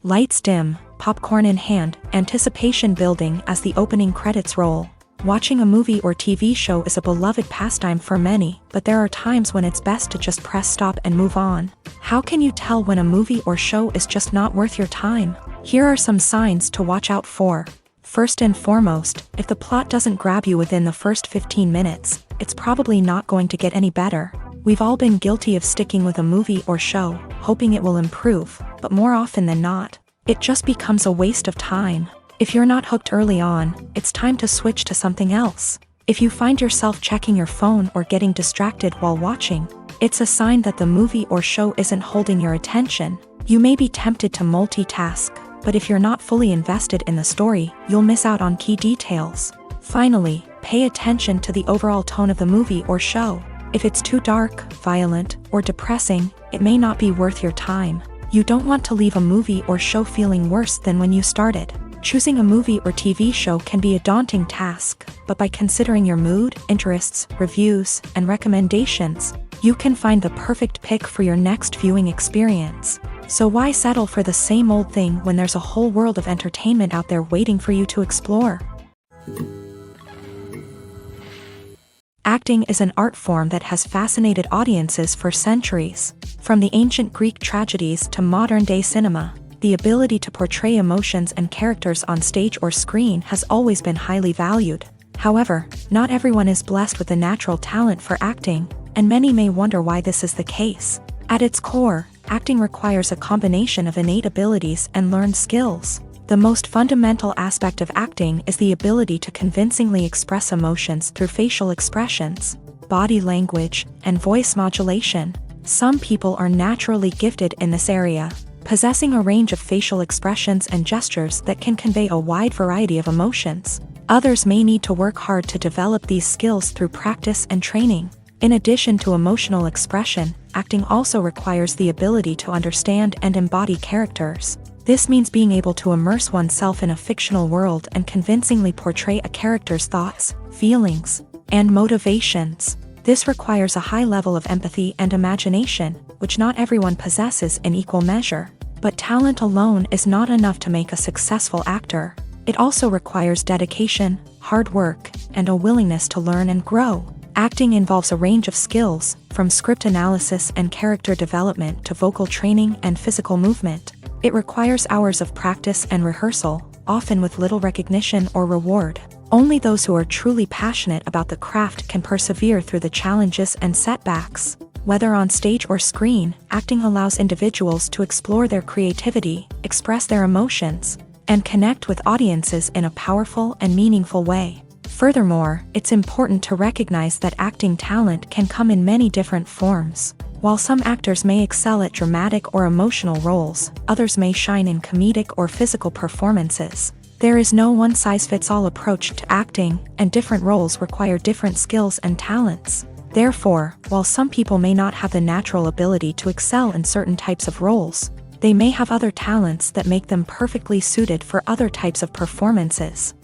Lights dim, popcorn in hand, anticipation building as the opening credits roll. Watching a movie or TV show is a beloved pastime for many, but there are times when it's best to just press stop and move on. How can you tell when a movie or show is just not worth your time? Here are some signs to watch out for. First and foremost, if the plot doesn't grab you within the first 15 minutes, it's probably not going to get any better. We've all been guilty of sticking with a movie or show, hoping it will improve, but more often than not, it just becomes a waste of time. If you're not hooked early on, it's time to switch to something else. If you find yourself checking your phone or getting distracted while watching, it's a sign that the movie or show isn't holding your attention. You may be tempted to multitask, but if you're not fully invested in the story, you'll miss out on key details. Finally, pay attention to the overall tone of the movie or show. If it's too dark, violent, or depressing, it may not be worth your time. You don't want to leave a movie or show feeling worse than when you started. Choosing a movie or TV show can be a daunting task, but by considering your mood, interests, reviews, and recommendations, you can find the perfect pick for your next viewing experience. So why settle for the same old thing when there's a whole world of entertainment out there waiting for you to explore? Acting is an art form that has fascinated audiences for centuries. From the ancient Greek tragedies to modern-day cinema, the ability to portray emotions and characters on stage or screen has always been highly valued. However, not everyone is blessed with a natural talent for acting, and many may wonder why this is the case. At its core, acting requires a combination of innate abilities and learned skills. The most fundamental aspect of acting is the ability to convincingly express emotions through facial expressions, body language, and voice modulation. Some people are naturally gifted in this area, possessing a range of facial expressions and gestures that can convey a wide variety of emotions. Others may need to work hard to develop these skills through practice and training. In addition to emotional expression, acting also requires the ability to understand and embody characters. This means being able to immerse oneself in a fictional world and convincingly portray a character's thoughts, feelings, and motivations. This requires a high level of empathy and imagination, which not everyone possesses in equal measure. But talent alone is not enough to make a successful actor. It also requires dedication, hard work, and a willingness to learn and grow. Acting involves a range of skills, from script analysis and character development to vocal training and physical movement. It requires hours of practice and rehearsal, often with little recognition or reward. Only those who are truly passionate about the craft can persevere through the challenges and setbacks. Whether on stage or screen, acting allows individuals to explore their creativity, express their emotions, and connect with audiences in a powerful and meaningful way. Furthermore, it's important to recognize that acting talent can come in many different forms. While some actors may excel at dramatic or emotional roles, others may shine in comedic or physical performances. There is no one-size-fits-all approach to acting, and different roles require different skills and talents. Therefore, while some people may not have the natural ability to excel in certain types of roles, they may have other talents that make them perfectly suited for other types of performances.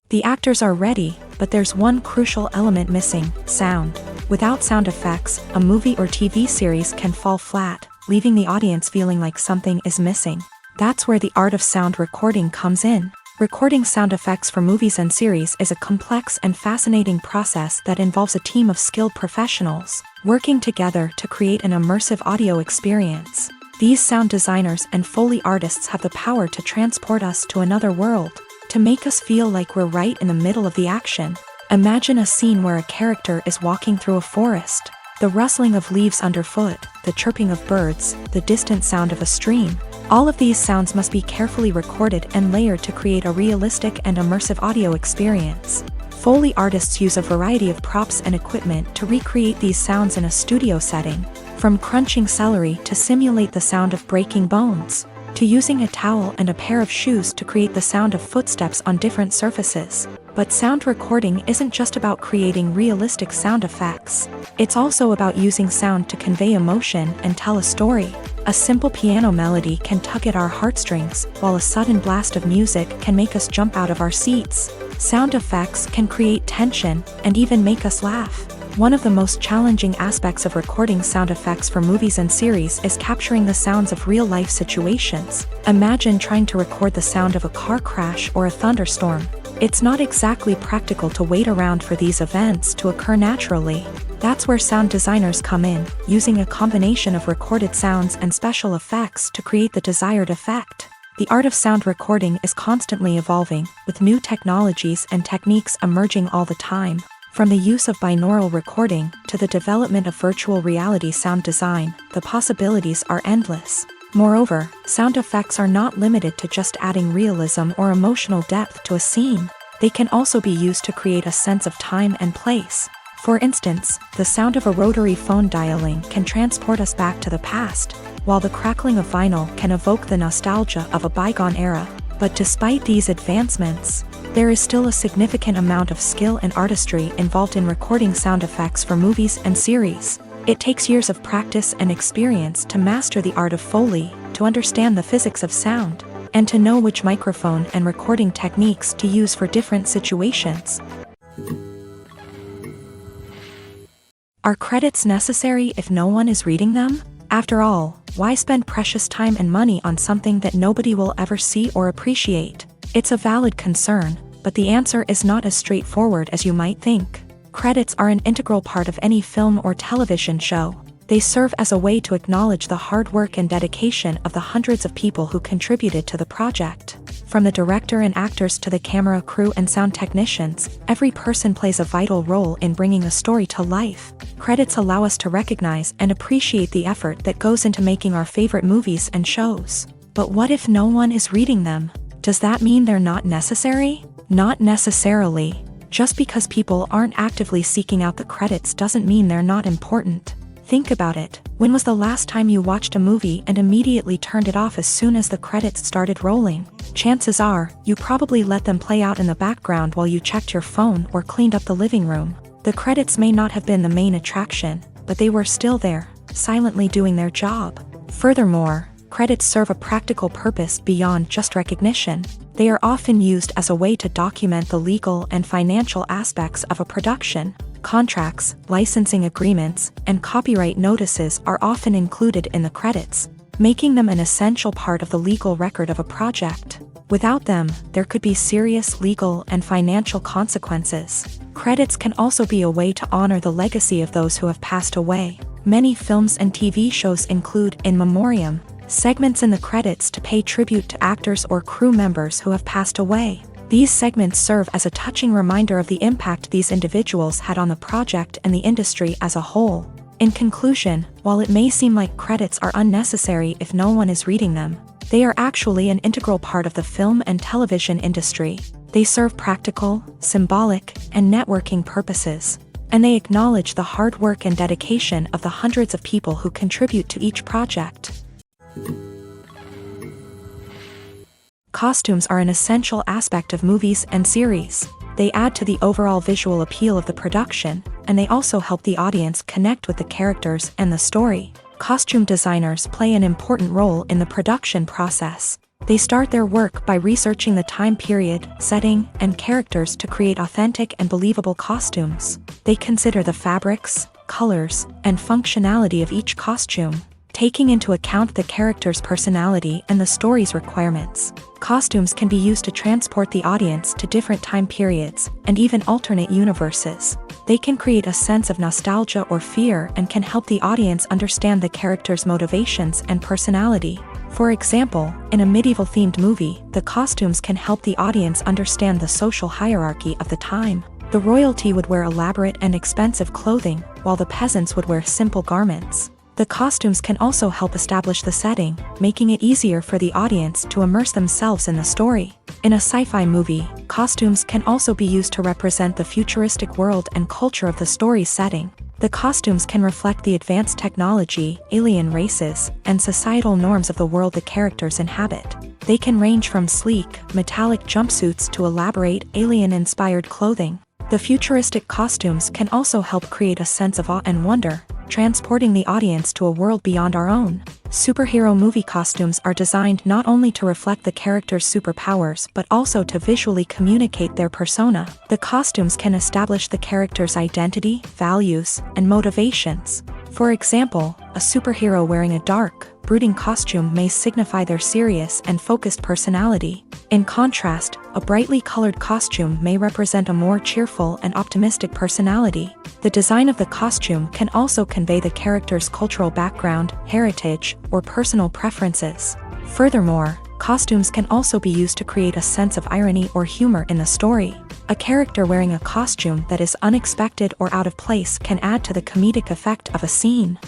The actors are ready, but there's one crucial element missing: sound. Without sound effects, a movie or TV series can fall flat, leaving the audience feeling like something is missing. That's where the art of sound recording comes in. Recording sound effects for movies and series is a complex and fascinating process that involves a team of skilled professionals working together to create an immersive audio experience. These sound designers and Foley artists have the power to transport us to another world, to make us feel like we're right in the middle of the action. Imagine a scene where a character is walking through a forest. The rustling of leaves underfoot, the chirping of birds, the distant sound of a stream. All of these sounds must be carefully recorded and layered to create a realistic and immersive audio experience. Foley artists use a variety of props and equipment to recreate these sounds in a studio setting, from crunching celery to simulate the sound of breaking bones, to using a towel and a pair of shoes to create the sound of footsteps on different surfaces. But sound recording isn't just about creating realistic sound effects. It's also about using sound to convey emotion and tell a story. A simple piano melody can tug at our heartstrings, while a sudden blast of music can make us jump out of our seats. Sound effects can create tension and even make us laugh. One of the most challenging aspects of recording sound effects for movies and series is capturing the sounds of real-life situations. Imagine trying to record the sound of a car crash or a thunderstorm. It's not exactly practical to wait around for these events to occur naturally. That's where sound designers come in, using a combination of recorded sounds and special effects to create the desired effect. The art of sound recording is constantly evolving, with new technologies and techniques emerging all the time. From the use of binaural recording to the development of virtual reality sound design, the possibilities are endless. Moreover, sound effects are not limited to just adding realism or emotional depth to a scene. They can also be used to create a sense of time and place. For instance, the sound of a rotary phone dialing can transport us back to the past, while the crackling of vinyl can evoke the nostalgia of a bygone era. But despite these advancements, there is still a significant amount of skill and artistry involved in recording sound effects for movies and series. It takes years of practice and experience to master the art of Foley, to understand the physics of sound, and to know which microphone and recording techniques to use for different situations. Are credits necessary if no one is reading them? After all, why spend precious time and money on something that nobody will ever see or appreciate? It's a valid concern, but the answer is not as straightforward as you might think. Credits are an integral part of any film or television show. They serve as a way to acknowledge the hard work and dedication of the hundreds of people who contributed to the project. From the director and actors to the camera crew and sound technicians, every person plays a vital role in bringing a story to life. Credits allow us to recognize and appreciate the effort that goes into making our favorite movies and shows. But what if no one is reading them? Does that mean they're not necessary? Not necessarily. Just because people aren't actively seeking out the credits doesn't mean they're not important. Think about it. When was the last time you watched a movie and immediately turned it off as soon as the credits started rolling? Chances are, you probably let them play out in the background while you checked your phone or cleaned up the living room. The credits may not have been the main attraction, but they were still there, silently doing their job. Furthermore, credits serve a practical purpose beyond just recognition. They are often used as a way to document the legal and financial aspects of a production. Contracts, licensing agreements, and copyright notices are often included in the credits, making them an essential part of the legal record of a project. Without them, there could be serious legal and financial consequences. Credits can also be a way to honor the legacy of those who have passed away. Many films and TV shows include in memoriam segments in the credits to pay tribute to actors or crew members who have passed away. These segments serve as a touching reminder of the impact these individuals had on the project and the industry as a whole. In conclusion, while it may seem like credits are unnecessary if no one is reading them, they are actually an integral part of the film and television industry. They serve practical, symbolic, and networking purposes, and they acknowledge the hard work and dedication of the hundreds of people who contribute to each project. Costumes are an essential aspect of movies and series. They add to the overall visual appeal of the production, and they also help the audience connect with the characters and the story. Costume designers play an important role in the production process. They start their work by researching the time period, setting, and characters to create authentic and believable costumes. They consider the fabrics, colors, and functionality of each costume, taking into account the character's personality and the story's requirements. Costumes can be used to transport the audience to different time periods and even alternate universes. They can create a sense of nostalgia or fear and can help the audience understand the character's motivations and personality. For example, in a medieval-themed movie, the costumes can help the audience understand the social hierarchy of the time. The royalty would wear elaborate and expensive clothing, while the peasants would wear simple garments. The costumes can also help establish the setting, making it easier for the audience to immerse themselves in the story. In a sci-fi movie, costumes can also be used to represent the futuristic world and culture of the story's setting. The costumes can reflect the advanced technology, alien races, and societal norms of the world the characters inhabit. They can range from sleek, metallic jumpsuits to elaborate, alien-inspired clothing. The futuristic costumes can also help create a sense of awe and wonder, transporting the audience to a world beyond our own. Superhero movie costumes are designed not only to reflect the character's superpowers but also to visually communicate their persona. The costumes can establish the character's identity, values, and motivations. For example, a superhero wearing a dark, brooding costume may signify their serious and focused personality. In contrast, a brightly colored costume may represent a more cheerful and optimistic personality. The design of the costume can also convey the character's cultural background, heritage, or personal preferences. Furthermore, costumes can also be used to create a sense of irony or humor in the story. A character wearing a costume that is unexpected or out of place can add to the comedic effect of a scene.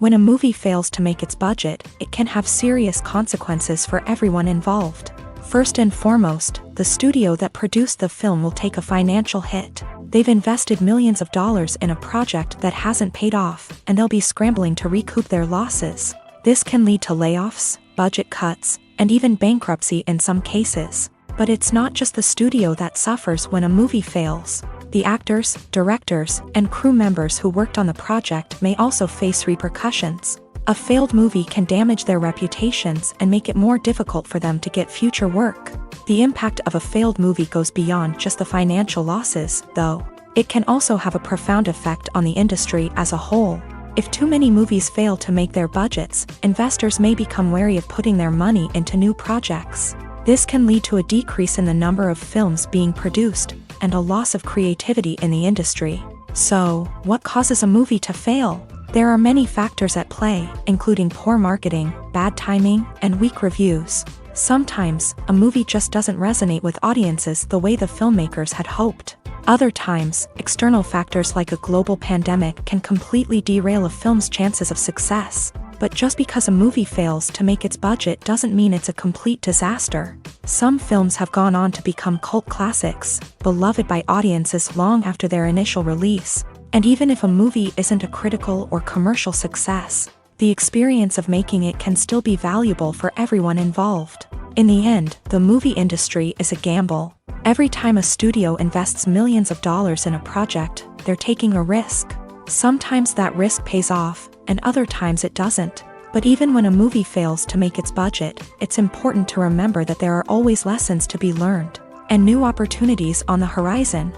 When a movie fails to make its budget, it can have serious consequences for everyone involved. First and foremost, the studio that produced the film will take a financial hit. They've invested millions of dollars in a project that hasn't paid off, and they'll be scrambling to recoup their losses. This can lead to layoffs, budget cuts, and even bankruptcy in some cases. But it's not just the studio that suffers when a movie fails. The actors, directors, and crew members who worked on the project may also face repercussions. A failed movie can damage their reputations and make it more difficult for them to get future work. The impact of a failed movie goes beyond just the financial losses, though. It can also have a profound effect on the industry as a whole. If too many movies fail to make their budgets, investors may become wary of putting their money into new projects. This can lead to a decrease in the number of films being produced, and a loss of creativity in the industry. So, what causes a movie to fail? There are many factors at play, including poor marketing, bad timing, and weak reviews. Sometimes, a movie just doesn't resonate with audiences the way the filmmakers had hoped. Other times, external factors like a global pandemic can completely derail a film's chances of success. But just because a movie fails to make its budget doesn't mean it's a complete disaster. Some films have gone on to become cult classics, beloved by audiences long after their initial release. And even if a movie isn't a critical or commercial success, the experience of making it can still be valuable for everyone involved. In the end, the movie industry is a gamble. Every time a studio invests millions of dollars in a project, they're taking a risk. Sometimes that risk pays off, and other times it doesn't. But even when a movie fails to make its budget, it's important to remember that there are always lessons to be learned, and new opportunities on the horizon.